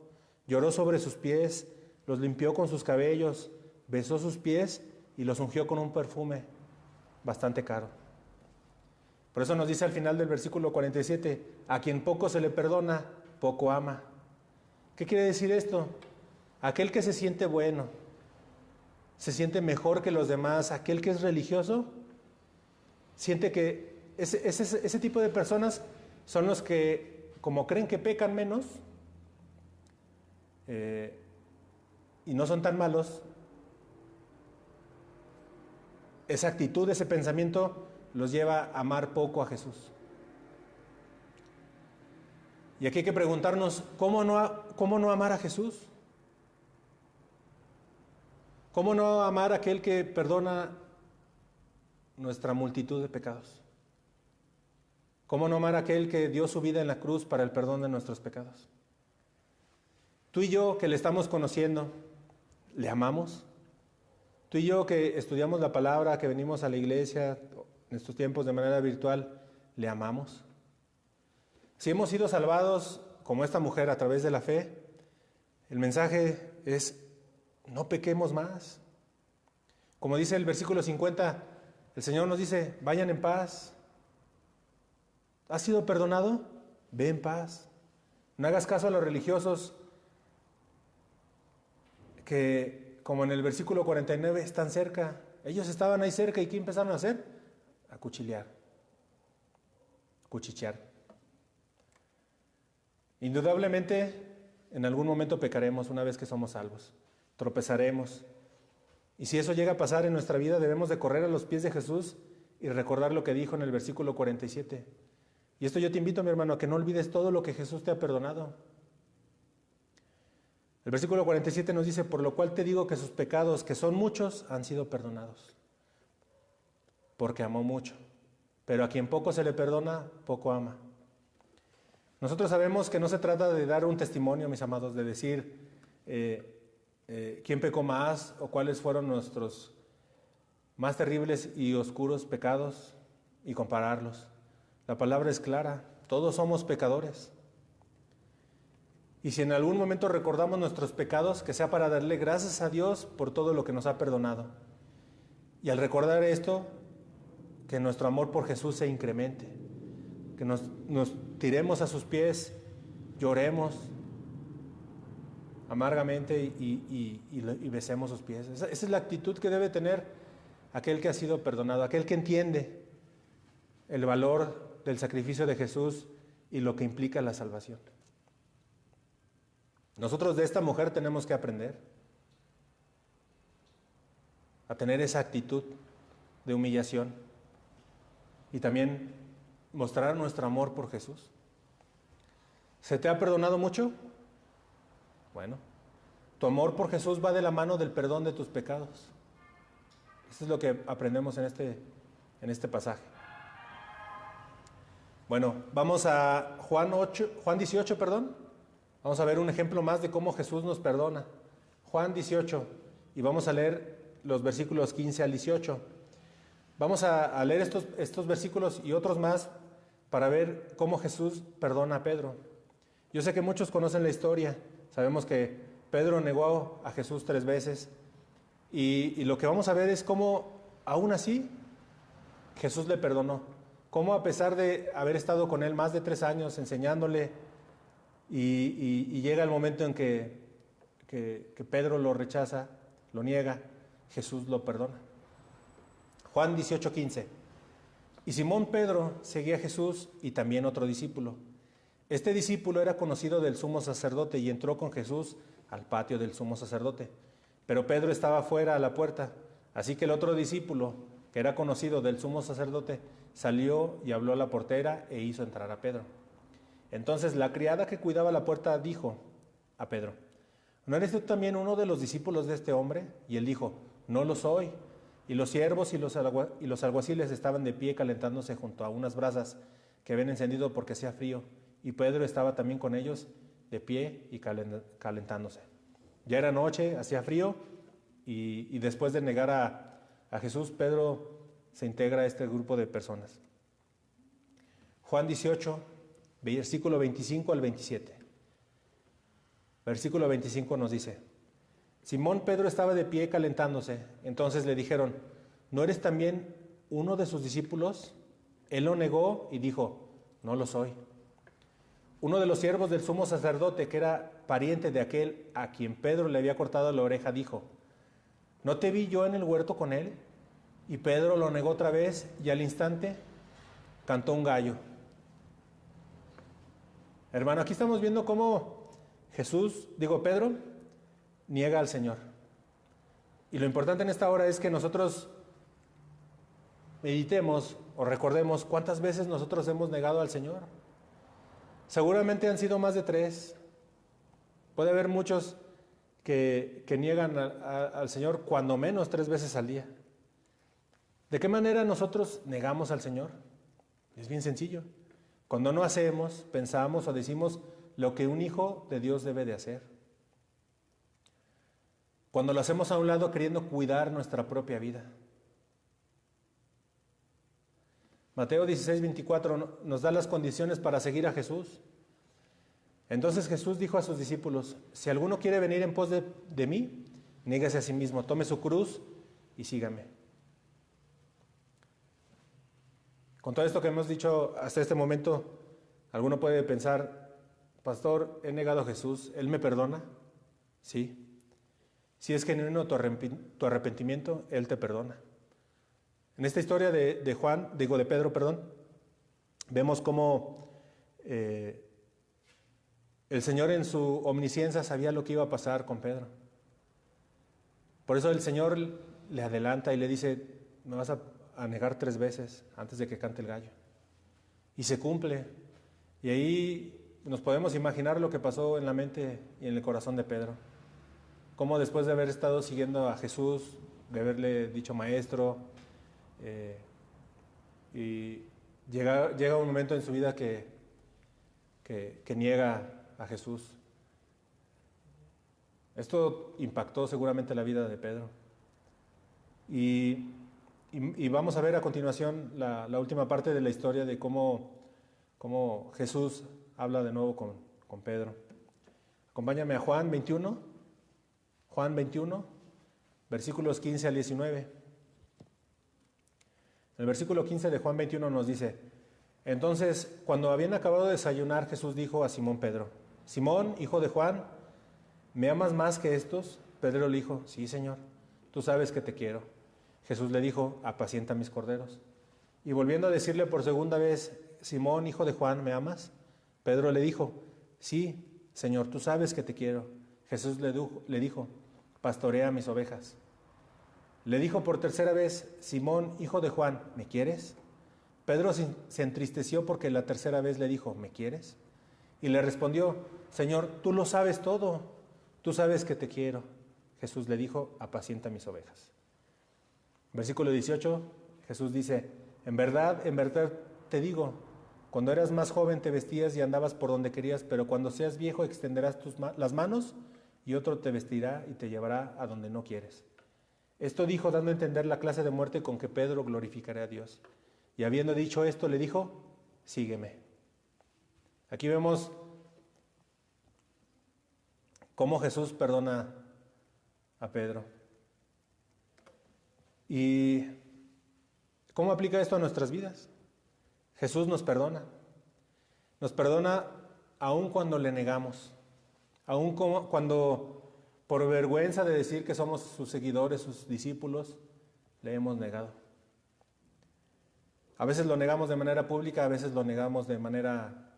Speaker 1: lloró sobre sus pies, los limpió con sus cabellos, besó sus pies y los ungió con un perfume bastante caro. Por eso nos dice al final del versículo 47, a quien poco se le perdona, poco ama. ¿Qué quiere decir esto? Aquel que se siente bueno, se siente mejor que los demás, aquel que es religioso, siente que ese tipo de personas son los que, como creen que pecan menos y no son tan malos, esa actitud, ese pensamiento los lleva a amar poco a Jesús. Y aquí hay que preguntarnos, cómo no amar a Jesús? ¿Cómo no amar a aquel que perdona nuestra multitud de pecados? ¿Cómo no amar a aquel que dio su vida en la cruz para el perdón de nuestros pecados? Tú y yo que le estamos conociendo, ¿le amamos? Tú y yo que estudiamos la palabra, que venimos a la iglesia en estos tiempos de manera virtual, ¿le amamos? Si hemos sido salvados como esta mujer a través de la fe, el mensaje es: no pequemos más. Como dice el versículo 50, el Señor nos dice: vayan en paz. ¿Has sido perdonado? Ve en paz. No hagas caso a los religiosos que, como en el versículo 49, están cerca. Ellos estaban ahí cerca, ¿y qué empezaron a hacer? A cuchichear. Indudablemente, en algún momento pecaremos una vez que somos salvos. Tropezaremos. Y si eso llega a pasar en nuestra vida, debemos de correr a los pies de Jesús y recordar lo que dijo en el versículo 47. Y esto yo te invito, mi hermano, a que no olvides todo lo que Jesús te ha perdonado. El versículo 47 nos dice: por lo cual te digo que sus pecados, que son muchos, han sido perdonados. Porque amó mucho. Pero a quien poco se le perdona, poco ama. Nosotros sabemos que no se trata de dar un testimonio, mis amados, de decir quién pecó más o cuáles fueron nuestros más terribles y oscuros pecados y compararlos. La palabra es clara: todos somos pecadores. Y si en algún momento recordamos nuestros pecados, que sea para darle gracias a Dios por todo lo que nos ha perdonado. Y al recordar esto, que nuestro amor por Jesús se incremente, que nos tiremos a sus pies, lloremos amargamente y besemos sus pies. Esa es la actitud que debe tener aquel que ha sido perdonado, aquel que entiende el valor del sacrificio de Jesús y lo que implica la salvación. Nosotros de esta mujer tenemos que aprender a tener esa actitud de humillación y también mostrar nuestro amor por Jesús. ¿Se te ha perdonado mucho? Bueno, tu amor por Jesús va de la mano del perdón de tus pecados. Eso es lo que aprendemos en este pasaje. Bueno, vamos a Juan 18, Vamos a ver un ejemplo más de cómo Jesús nos perdona. Juan 18, y vamos a leer los versículos 15 al 18. Vamos a leer estos versículos y otros más para ver cómo Jesús perdona a Pedro. Yo sé que muchos conocen la historia. Sabemos que Pedro negó a Jesús 3 veces. Y lo que vamos a ver es cómo, aún así, Jesús le perdonó. Cómo, a pesar de haber estado con él más de 3 años enseñándole, y llega el momento en que Pedro lo rechaza, lo niega, Jesús lo perdona. Juan 18:15. Y Simón Pedro seguía a Jesús y también otro discípulo. Este discípulo era conocido del sumo sacerdote y entró con Jesús al patio del sumo sacerdote. Pero Pedro estaba fuera a la puerta. Así que el otro discípulo, que era conocido del sumo sacerdote, salió y habló a la portera e hizo entrar a Pedro. Entonces la criada que cuidaba la puerta dijo a Pedro: ¿no eres tú también uno de los discípulos de este hombre? Y él dijo: no lo soy. Y los siervos y los alguaciles estaban de pie calentándose junto a unas brasas que habían encendido porque hacía frío. Y Pedro estaba también con ellos de pie y calentándose. Ya era noche, hacía frío, y después de negar a Jesús, Pedro se integra a este grupo de personas. Juan 18, versículo 25 al 27. Versículo 25 nos dice: Simón Pedro estaba de pie calentándose. Entonces le dijeron: ¿no eres también uno de sus discípulos? Él lo negó y dijo: no lo soy. Uno de los siervos del sumo sacerdote, que era pariente de aquel a quien Pedro le había cortado la oreja, dijo: ¿no te vi yo en el huerto con él? Y Pedro lo negó otra vez, y al instante cantó un gallo. Hermano, aquí estamos viendo cómo Pedro niega al Señor. Y lo importante en esta hora es que nosotros meditemos o recordemos cuántas veces nosotros hemos negado al Señor. Seguramente han sido más de 3. Puede haber muchos que niegan al Señor cuando menos 3 veces al día. ¿De qué manera nosotros negamos al Señor? Es bien sencillo. Cuando no hacemos, pensamos o decimos lo que un hijo de Dios debe de hacer. Cuando lo hacemos a un lado queriendo cuidar nuestra propia vida. Mateo 16:24 nos da las condiciones para seguir a Jesús. Entonces Jesús dijo a sus discípulos, si alguno quiere venir en pos de mí, niégase a sí mismo, tome su cruz y sígame. Con todo esto que hemos dicho hasta este momento, alguno puede pensar, pastor, he negado a Jesús, ¿Él me perdona? Sí. Si es genuino tu arrepentimiento, Él te perdona. En esta historia de Pedro, vemos cómo el Señor en su omnisciencia sabía lo que iba a pasar con Pedro. Por eso el Señor le adelanta y le dice, me vas a negar 3 veces antes de que cante el gallo. Y se cumple. Y ahí nos podemos imaginar lo que pasó en la mente y en el corazón de Pedro. Cómo después de haber estado siguiendo a Jesús, de haberle dicho maestro, y llega un momento en su vida que niega a Jesús. Esto impactó seguramente la vida de Pedro. Y vamos a ver a continuación la última parte de la historia de cómo Jesús habla de nuevo con Pedro. Acompáñame a Juan 21, versículos 15 al 19. El versículo 15 de Juan 21 nos dice, entonces, cuando habían acabado de desayunar, Jesús dijo a Simón Pedro, Simón, hijo de Juan, ¿me amas más que estos? Pedro le dijo, sí, Señor, tú sabes que te quiero. Jesús le dijo, apacienta mis corderos. Y volviendo a decirle por segunda vez, Simón, hijo de Juan, ¿me amas? Pedro le dijo, sí, Señor, tú sabes que te quiero. Jesús le dijo, pastorea mis ovejas. Le dijo por tercera vez, Simón, hijo de Juan, ¿me quieres? Pedro se entristeció porque la tercera vez le dijo, ¿me quieres? Y le respondió, Señor, tú lo sabes todo, tú sabes que te quiero. Jesús le dijo, apacienta mis ovejas. Versículo 18, Jesús dice, en verdad te digo, cuando eras más joven te vestías y andabas por donde querías, pero cuando seas viejo extenderás las manos y otro te vestirá y te llevará a donde no quieres. Esto dijo dando a entender la clase de muerte con que Pedro glorificaría a Dios. Y habiendo dicho esto, le dijo, sígueme. Aquí vemos cómo Jesús perdona a Pedro. ¿Y cómo aplica esto a nuestras vidas? Jesús nos perdona. Nos perdona aun cuando le negamos. Aun cuando por vergüenza de decir que somos sus seguidores, sus discípulos, le hemos negado. A veces lo negamos de manera pública, a veces lo negamos de manera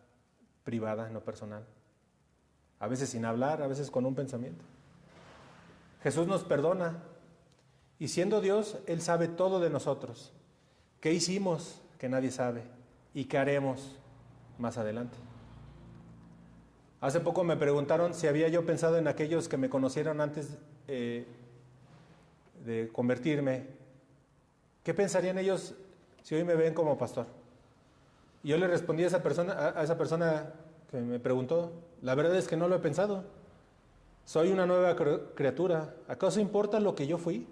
Speaker 1: privada, no personal. A veces sin hablar, a veces con un pensamiento. Jesús nos perdona y siendo Dios, Él sabe todo de nosotros. ¿Qué hicimos que nadie sabe? ¿Y qué haremos más adelante? Hace poco me preguntaron si había yo pensado en aquellos que me conocieron antes de convertirme. ¿Qué pensarían ellos si hoy me ven como pastor? Y yo le respondí a esa persona que me preguntó, la verdad es que no lo he pensado. Soy una nueva criatura. ¿Acaso importa lo que yo fui?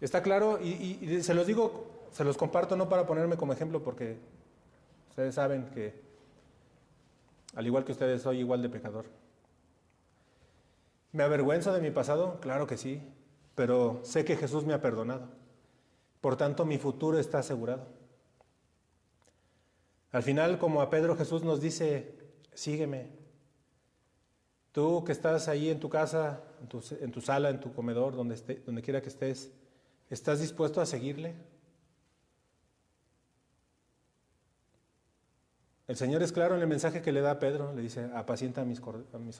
Speaker 1: Está claro, y se los digo, se los comparto no para ponerme como ejemplo, porque ustedes saben que al igual que ustedes, soy igual de pecador. ¿Me avergüenzo de mi pasado? Claro que sí, pero sé que Jesús me ha perdonado. Por tanto, mi futuro está asegurado. Al final, como a Pedro, Jesús nos dice, sígueme. Tú que estás ahí en tu casa, en tu sala, en tu comedor, donde quiera que estés, ¿estás dispuesto a seguirle? El Señor es claro en el mensaje que le da a Pedro, le dice, apacienta a mis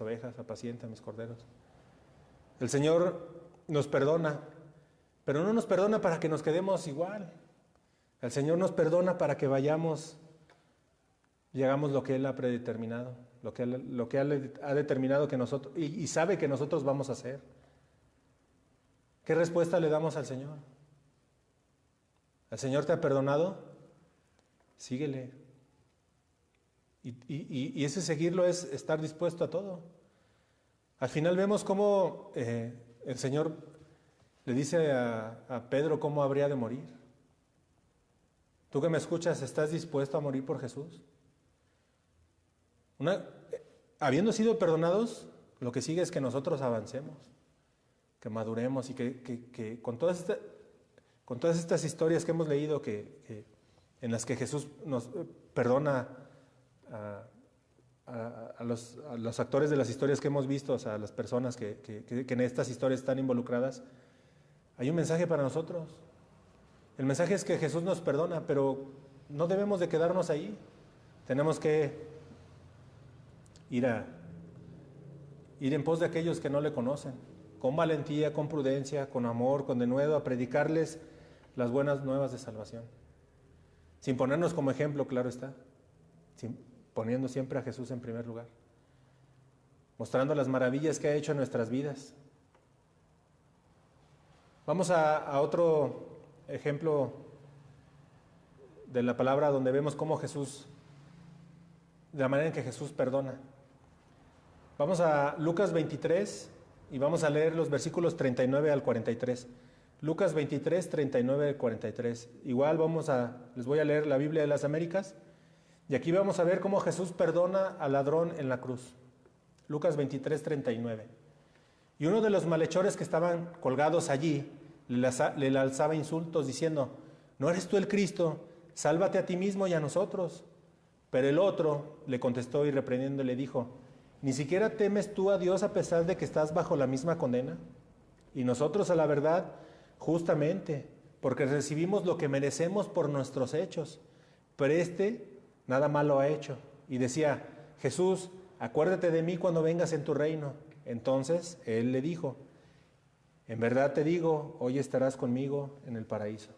Speaker 1: ovejas, apacienta a mis corderos. El Señor nos perdona, pero no nos perdona para que nos quedemos igual. El Señor nos perdona para que vayamos y hagamos lo que Él ha predeterminado, lo que Él ha determinado que nosotros, y sabe que nosotros vamos a hacer. ¿Qué respuesta le damos al Señor? ¿El Señor te ha perdonado? Síguele. Y ese seguirlo es estar dispuesto a todo. Al final vemos cómo el Señor le dice a Pedro cómo habría de morir. Tú que me escuchas, ¿estás dispuesto a morir por Jesús? Habiendo sido perdonados, lo que sigue es que nosotros avancemos, que maduremos y que con todas estas historias que hemos leído en las que Jesús nos perdona a los actores de las historias que hemos visto, o sea, a las personas que en estas historias están involucradas, hay un mensaje para nosotros. El mensaje es que Jesús nos perdona, pero no debemos de quedarnos ahí. Tenemos que ir en pos de aquellos que no le conocen, con valentía, con prudencia, con amor, con denuedo, a predicarles las buenas nuevas de salvación. Sin ponernos como ejemplo, claro está, poniendo siempre a Jesús en primer lugar, mostrando las maravillas que ha hecho en nuestras vidas. Vamos a otro ejemplo de la palabra donde vemos cómo Jesús, de la manera en que Jesús perdona. Vamos a Lucas 23 y vamos a leer los versículos 39 al 43. Lucas 23, 39 al 43. Igual les voy a leer la Biblia de las Américas y aquí vamos a ver cómo Jesús perdona al ladrón en la cruz. Lucas 23, 39. Y uno de los malhechores que estaban colgados allí le alzaba insultos diciendo: ¿no eres tú el Cristo? Sálvate a ti mismo y a nosotros. Pero el otro le contestó y reprendiendo le dijo: ¿ni siquiera temes tú a Dios a pesar de que estás bajo la misma condena? Y nosotros a la verdad, justamente, porque recibimos lo que merecemos por nuestros hechos. Pero nada malo ha hecho. Y decía: Jesús, acuérdate de mí cuando vengas en tu reino. Entonces él le dijo: en verdad te digo, hoy estarás conmigo en el paraíso.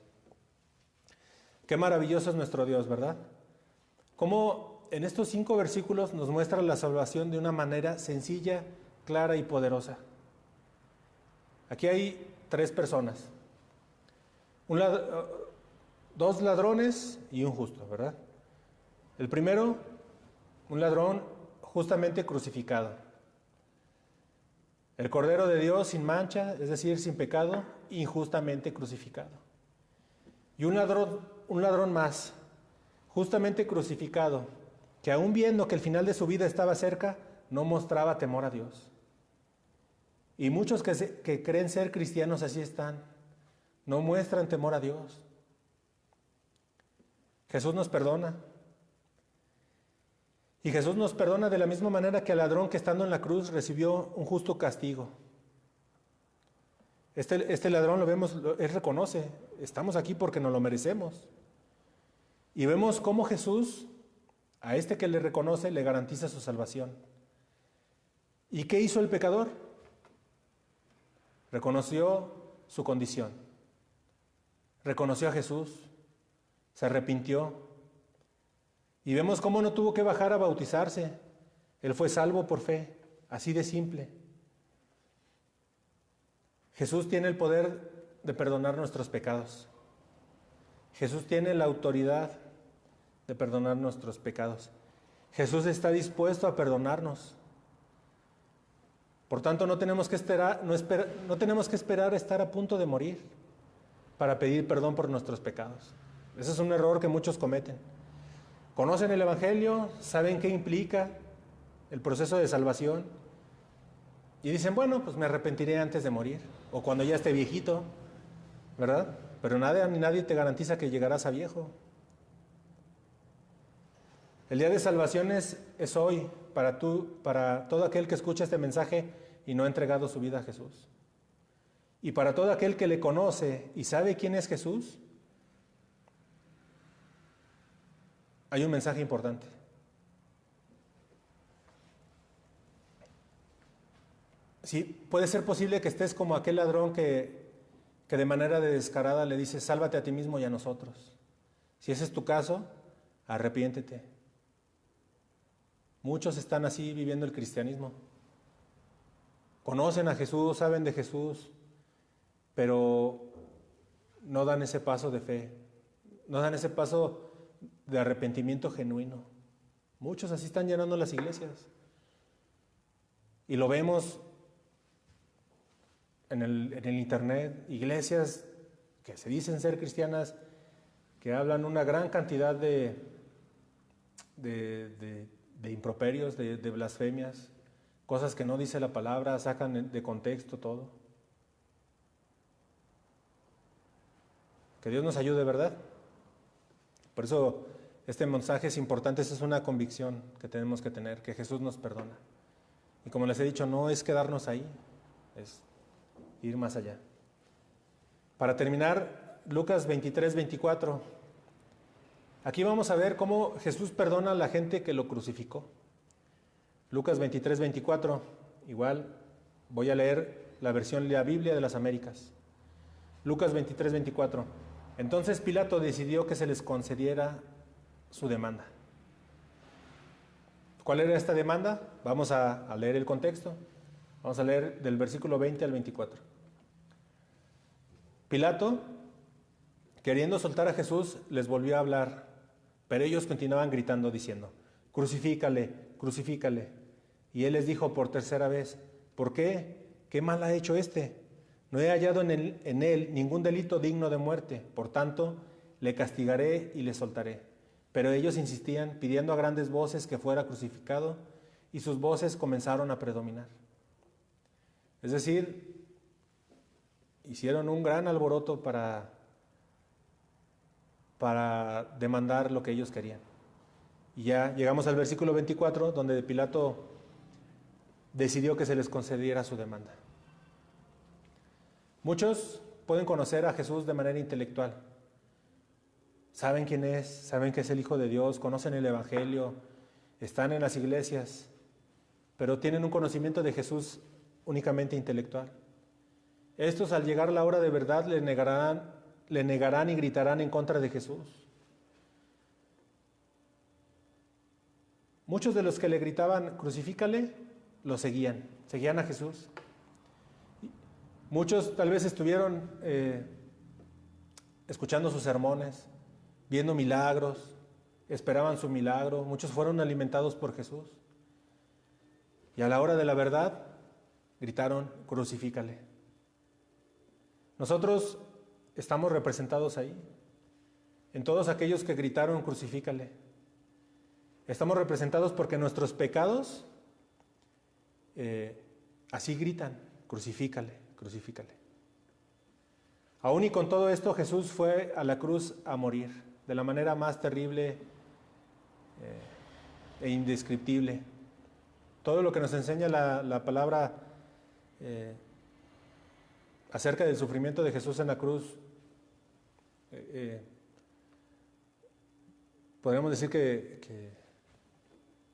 Speaker 1: Qué maravilloso es nuestro Dios, ¿verdad? Cómo en estos 5 versículos nos muestra la salvación de una manera sencilla, clara y poderosa. Aquí hay 3 personas. 2 ladrones y un justo, ¿verdad? El primero, un ladrón justamente crucificado. El Cordero de Dios sin mancha, es decir, sin pecado, injustamente crucificado. Y un ladrón más, justamente crucificado, que aún viendo que el final de su vida estaba cerca, no mostraba temor a Dios. Y muchos que creen ser cristianos así están, no muestran temor a Dios. Jesús nos perdona. Y Jesús nos perdona de la misma manera que el ladrón que estando en la cruz recibió un justo castigo. Este ladrón lo vemos, él reconoce, estamos aquí porque nos lo merecemos. Y vemos cómo Jesús, a este que le reconoce, le garantiza su salvación. ¿Y qué hizo el pecador? Reconoció su condición. Reconoció a Jesús, se arrepintió. Y vemos cómo no tuvo que bajar a bautizarse. Él fue salvo por fe, así de simple. Jesús tiene el poder de perdonar nuestros pecados. Jesús tiene la autoridad de perdonar nuestros pecados. Jesús está dispuesto a perdonarnos. Por tanto, no tenemos que esperar a estar a punto de morir para pedir perdón por nuestros pecados. Ese es un error que muchos cometen. Conocen el Evangelio, saben qué implica el proceso de salvación y dicen: bueno, pues me arrepentiré antes de morir o cuando ya esté viejito, ¿verdad? Pero nadie te garantiza que llegarás a viejo. El día de salvación es hoy para todo aquel que escucha este mensaje y no ha entregado su vida a Jesús. Y para todo aquel que le conoce y sabe quién es Jesús, hay un mensaje importante. Sí, puede ser posible que estés como aquel ladrón que de manera descarada le dice: sálvate a ti mismo y a nosotros. Si ese es tu caso, arrepiéntete. Muchos están así viviendo el cristianismo. Conocen a Jesús, saben de Jesús, pero no dan ese paso de fe, no dan ese paso de arrepentimiento genuino. Muchos así están llenando las iglesias. Y lo vemos en el internet, iglesias que se dicen ser cristianas, que hablan una gran cantidad de improperios, de blasfemias, cosas que no dice la palabra, sacan de contexto todo. Que Dios nos ayude, ¿verdad? Por eso este mensaje es importante, esa es una convicción que tenemos que tener, que Jesús nos perdona. Y como les he dicho, no es quedarnos ahí, es ir más allá. Para terminar, Lucas 23, 24. Aquí vamos a ver cómo Jesús perdona a la gente que lo crucificó. Lucas 23, 24. Igual voy a leer la versión de la Biblia de las Américas. Lucas 23, 24. Entonces Pilato decidió que se les concediera su demanda. ¿Cuál era esta demanda? Vamos a leer el contexto. Vamos a leer del versículo 20 al 24. Pilato, queriendo soltar a Jesús, les volvió a hablar, pero ellos continuaban gritando diciendo: crucifícale, crucifícale. Y él les dijo por tercera vez: ¿por qué? ¿Qué mal ha hecho este? No he hallado en él ningún delito digno de muerte, por tanto, le castigaré y le soltaré. Pero ellos insistían, pidiendo a grandes voces que fuera crucificado, y sus voces comenzaron a predominar. Es decir, hicieron un gran alboroto para demandar lo que ellos querían. Y ya llegamos al versículo 24, donde Pilato decidió que se les concediera su demanda. Muchos pueden conocer a Jesús de manera intelectual. Saben quién es, saben que es el Hijo de Dios, conocen el Evangelio, están en las iglesias, pero tienen un conocimiento de Jesús únicamente intelectual. Estos, al llegar la hora de verdad, le negarán y gritarán en contra de Jesús. Muchos de los que le gritaban crucifícale, lo seguían a Jesús. Muchos tal vez estuvieron escuchando sus sermones, viendo milagros, esperaban su milagro. Muchos fueron alimentados por Jesús. Y a la hora de la verdad, gritaron crucifícale. Nosotros estamos representados ahí, en todos aquellos que gritaron crucifícale. Estamos representados porque nuestros pecados así gritan, crucifícale, crucifícale. Aún y con todo esto, Jesús fue a la cruz a morir de la manera más terrible e indescriptible. Todo lo que nos enseña la palabra acerca del sufrimiento de Jesús en la cruz, podríamos decir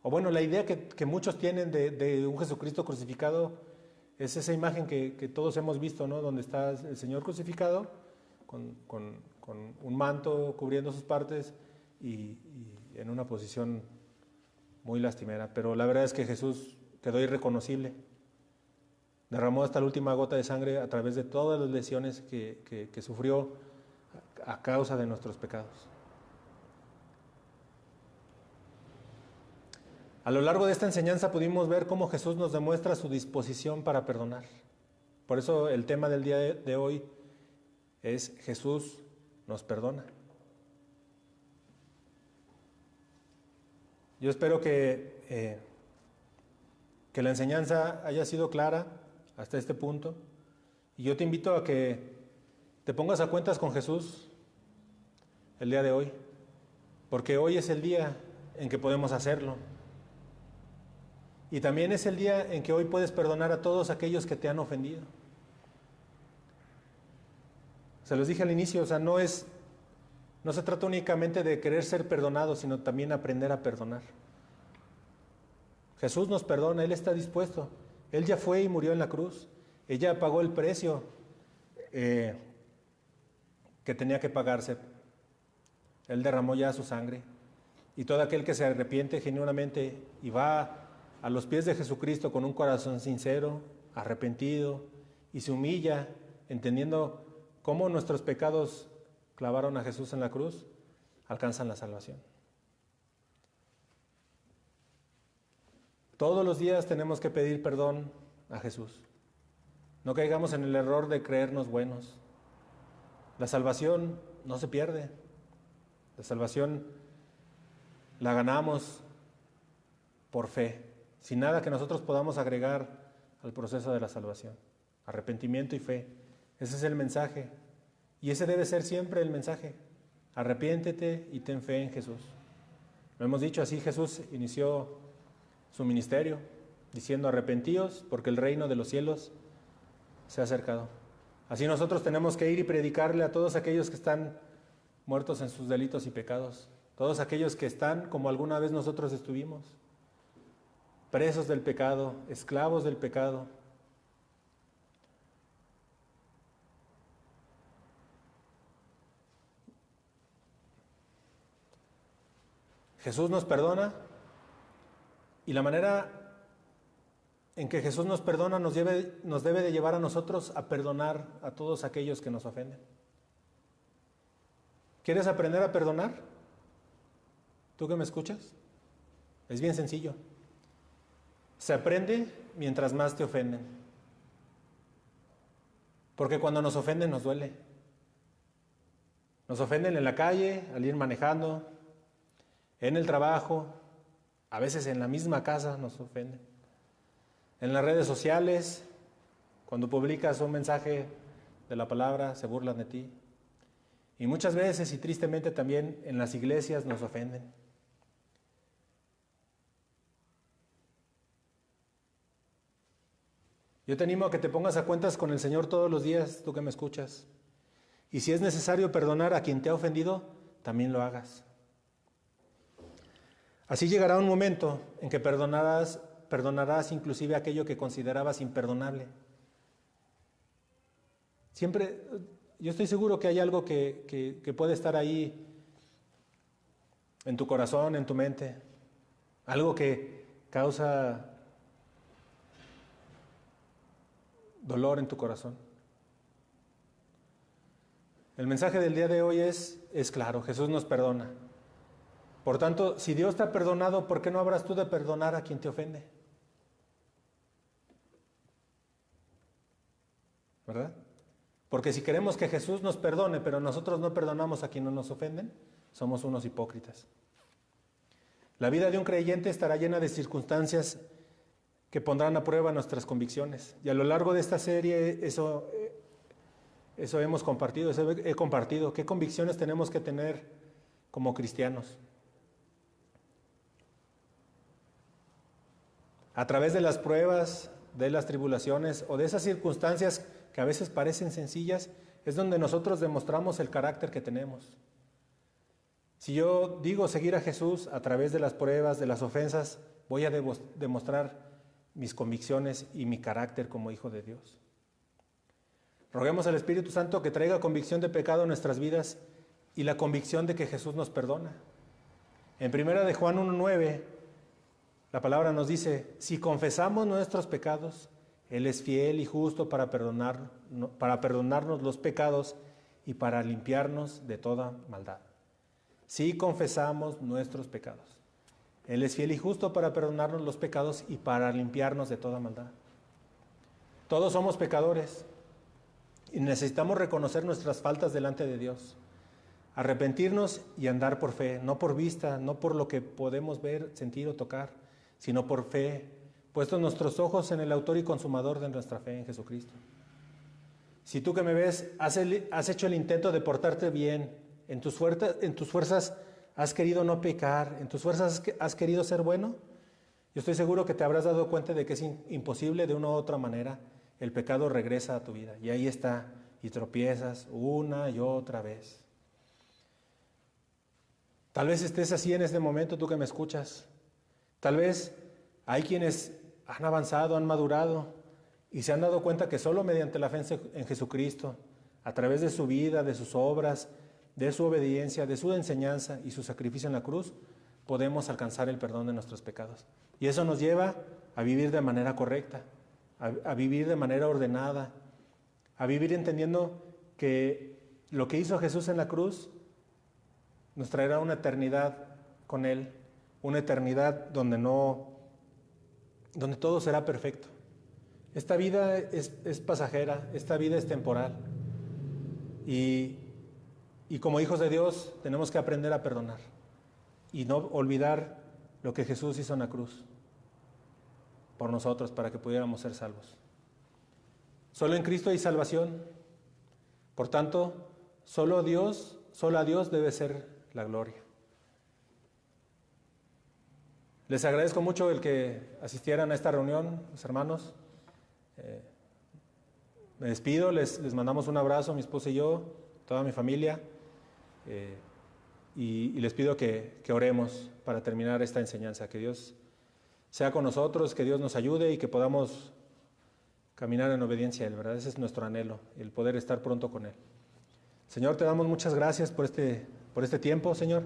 Speaker 1: la idea que muchos tienen de un Jesucristo crucificado es esa imagen que todos hemos visto, ¿no? Donde está el Señor crucificado con un manto cubriendo sus partes y en una posición muy lastimera. Pero la verdad es que Jesús quedó irreconocible. Derramó hasta la última gota de sangre a través de todas las lesiones que sufrió a causa de nuestros pecados. A lo largo de esta enseñanza pudimos ver cómo Jesús nos demuestra su disposición para perdonar. Por eso el tema del día de hoy es Jesús nos perdona. Yo espero que la enseñanza haya sido clara hasta este punto. Y yo te invito a que te pongas a cuentas con Jesús el día de hoy, porque hoy es el día en que podemos hacerlo. Y también es el día en que hoy puedes perdonar a todos aquellos que te han ofendido. Se los dije al inicio, no se trata únicamente de querer ser perdonado, sino también aprender a perdonar. Jesús nos perdona, Él está dispuesto. Él ya fue y murió en la cruz. Ella pagó el precio que tenía que pagarse. Él derramó ya su sangre. Y todo aquel que se arrepiente genuinamente y va a los pies de Jesucristo con un corazón sincero, arrepentido, y se humilla, entendiendo cómo nuestros pecados clavaron a Jesús en la cruz, alcanzan la salvación. Todos los días tenemos que pedir perdón a Jesús. No caigamos en el error de creernos buenos. La salvación no se pierde. La salvación la ganamos por fe, sin nada que nosotros podamos agregar al proceso de la salvación. Arrepentimiento y fe. Ese es el mensaje. Y ese debe ser siempre el mensaje. Arrepiéntete y ten fe en Jesús. Lo hemos dicho, así Jesús inició su ministerio, diciendo: arrepentíos, porque el reino de los cielos se ha acercado. Así nosotros tenemos que ir y predicarle a todos aquellos que están muertos en sus delitos y pecados, todos aquellos que están como alguna vez nosotros estuvimos, presos del pecado, esclavos del pecado. Jesús nos perdona, y la manera en que Jesús nos perdona nos debe de llevar a nosotros a perdonar a todos aquellos que nos ofenden. ¿Quieres aprender a perdonar? ¿Tú que me escuchas? Es bien sencillo. Se aprende mientras más te ofenden. Porque cuando nos ofenden nos duele. Nos ofenden en la calle, al ir manejando, en el trabajo, a veces en la misma casa nos ofenden. En las redes sociales, cuando publicas un mensaje de la palabra, se burlan de ti. Y muchas veces, y tristemente también, en las iglesias nos ofenden. Yo te animo a que te pongas a cuentas con el Señor todos los días, tú que me escuchas. Y si es necesario perdonar a quien te ha ofendido, también lo hagas. Así llegará un momento en que perdonarás inclusive aquello que considerabas imperdonable. Siempre, yo estoy seguro que hay algo que puede estar ahí en tu corazón, en tu mente, algo que causa dolor en tu corazón. El mensaje del día de hoy es claro: Jesús nos perdona. Por tanto, si Dios te ha perdonado, ¿por qué no habrás tú de perdonar a quien te ofende? ¿Verdad? Porque si queremos que Jesús nos perdone, pero nosotros no perdonamos a quienes nos ofenden, somos unos hipócritas. La vida de un creyente estará llena de circunstancias que pondrán a prueba nuestras convicciones. Y a lo largo de esta serie eso hemos compartido, eso he compartido. ¿Qué convicciones tenemos que tener como cristianos? A través de las pruebas, de las tribulaciones o de esas circunstancias que a veces parecen sencillas, es donde nosotros demostramos el carácter que tenemos. Si yo digo seguir a Jesús a través de las pruebas, de las ofensas, voy a demostrar mis convicciones y mi carácter como hijo de Dios. Roguemos al Espíritu Santo que traiga convicción de pecado en nuestras vidas y la convicción de que Jesús nos perdona. En 1 de Juan 1:9, la palabra nos dice: si confesamos nuestros pecados, Él es fiel y justo para perdonarnos los pecados y para limpiarnos de toda maldad. Si confesamos nuestros pecados, Él es fiel y justo para perdonarnos los pecados y para limpiarnos de toda maldad. Todos somos pecadores y necesitamos reconocer nuestras faltas delante de Dios, arrepentirnos y andar por fe, no por vista, no por lo que podemos ver, sentir o tocar, sino por fe, puestos nuestros ojos en el autor y consumador de nuestra fe, en Jesucristo. Si tú que me ves has hecho el intento de portarte bien, en tus fuerzas has querido no pecar, en tus fuerzas has querido ser bueno, yo estoy seguro que te habrás dado cuenta de que es imposible. De una u otra manera el pecado regresa a tu vida, y ahí está, y tropiezas una y otra vez. Tal vez estés así en este momento, tú que me escuchas. Tal vez hay quienes han avanzado, han madurado y se han dado cuenta que solo mediante la fe en Jesucristo, a través de su vida, de sus obras, de su obediencia, de su enseñanza y su sacrificio en la cruz, podemos alcanzar el perdón de nuestros pecados. Y eso nos lleva a vivir de manera correcta, a vivir de manera ordenada, a vivir entendiendo que lo que hizo Jesús en la cruz nos traerá una eternidad con Él, una eternidad donde todo será perfecto. Esta vida es pasajera, esta vida es temporal. Y como hijos de Dios tenemos que aprender a perdonar y no olvidar lo que Jesús hizo en la cruz por nosotros para que pudiéramos ser salvos. Solo en Cristo hay salvación. Por tanto, solo a Dios debe ser la gloria. Les agradezco mucho el que asistieran a esta reunión, los hermanos. Me despido, les mandamos un abrazo, mi esposa y yo, toda mi familia, y les pido que oremos para terminar esta enseñanza, que Dios sea con nosotros, que Dios nos ayude y que podamos caminar en obediencia a Él, ¿verdad? Ese es nuestro anhelo, el poder estar pronto con Él. Señor, te damos muchas gracias por este tiempo, Señor.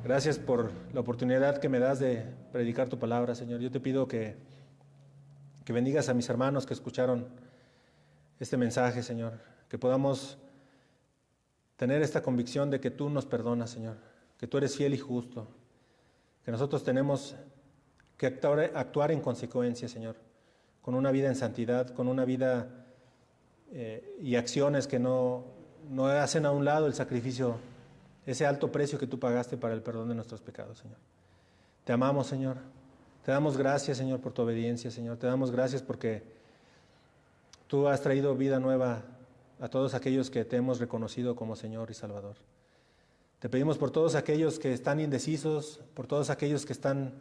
Speaker 1: Gracias por la oportunidad que me das de predicar tu palabra, Señor. Yo te pido que bendigas a mis hermanos que escucharon este mensaje, Señor. Que podamos tener esta convicción de que tú nos perdonas, Señor. Que tú eres fiel y justo. Que nosotros tenemos que actuar en consecuencia, Señor. Con una vida en santidad, con una vida y acciones que no hacen a un lado el sacrificio, ese alto precio que tú pagaste para el perdón de nuestros pecados, Señor. Te amamos, Señor. Te damos gracias, Señor, por tu obediencia, Señor. Te damos gracias porque tú has traído vida nueva a todos aquellos que te hemos reconocido como Señor y Salvador. Te pedimos por todos aquellos que están indecisos, por todos aquellos que están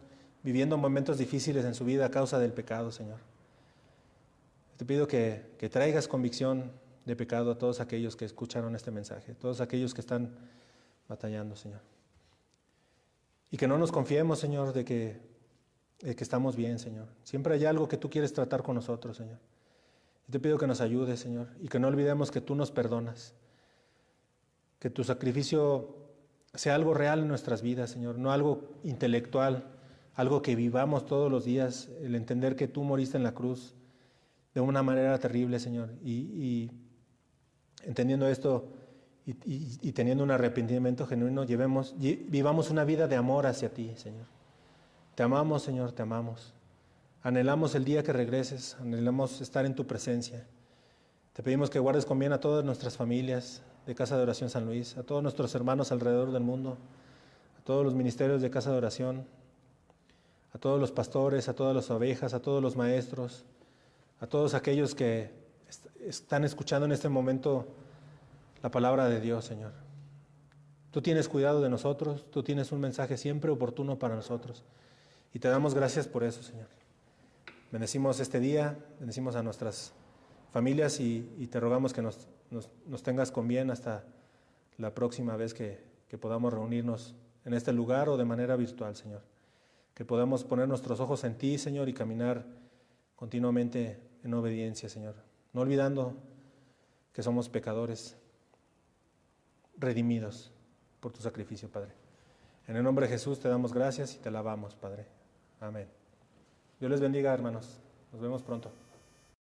Speaker 1: viviendo momentos difíciles en su vida a causa del pecado, Señor. Te pido que traigas convicción de pecado a todos aquellos que escucharon este mensaje, todos aquellos que están batallando, Señor. Y que no nos confiemos, Señor, de que estamos bien, Señor. Siempre hay algo que tú quieres tratar con nosotros, Señor. Yo te pido que nos ayudes, Señor, y que no olvidemos que tú nos perdonas. Que tu sacrificio sea algo real en nuestras vidas, Señor, no algo intelectual, algo que vivamos todos los días, el entender que tú moriste en la cruz de una manera terrible, Señor, y entendiendo esto y teniendo un arrepentimiento genuino, vivamos una vida de amor hacia ti, Señor. Te amamos, Señor, te amamos. Anhelamos el día que regreses, anhelamos estar en tu presencia. Te pedimos que guardes con bien a todas nuestras familias de Casa de Oración San Luis, a todos nuestros hermanos alrededor del mundo, a todos los ministerios de Casa de Oración, a todos los pastores, a todas las ovejas, a todos los maestros, a todos aquellos que están escuchando en este momento la palabra de Dios, Señor. Tú tienes cuidado de nosotros, tú tienes un mensaje siempre oportuno para nosotros. Y te damos gracias por eso, Señor. Bendecimos este día, bendecimos a nuestras familias y te rogamos que nos tengas con bien hasta la próxima vez que podamos reunirnos en este lugar o de manera virtual, Señor. Que podamos poner nuestros ojos en ti, Señor, y caminar continuamente en obediencia, Señor. No olvidando que somos pecadores redimidos por tu sacrificio, Padre. En el nombre de Jesús te damos gracias y te alabamos, Padre. Amén. Dios les bendiga, hermanos. Nos vemos pronto.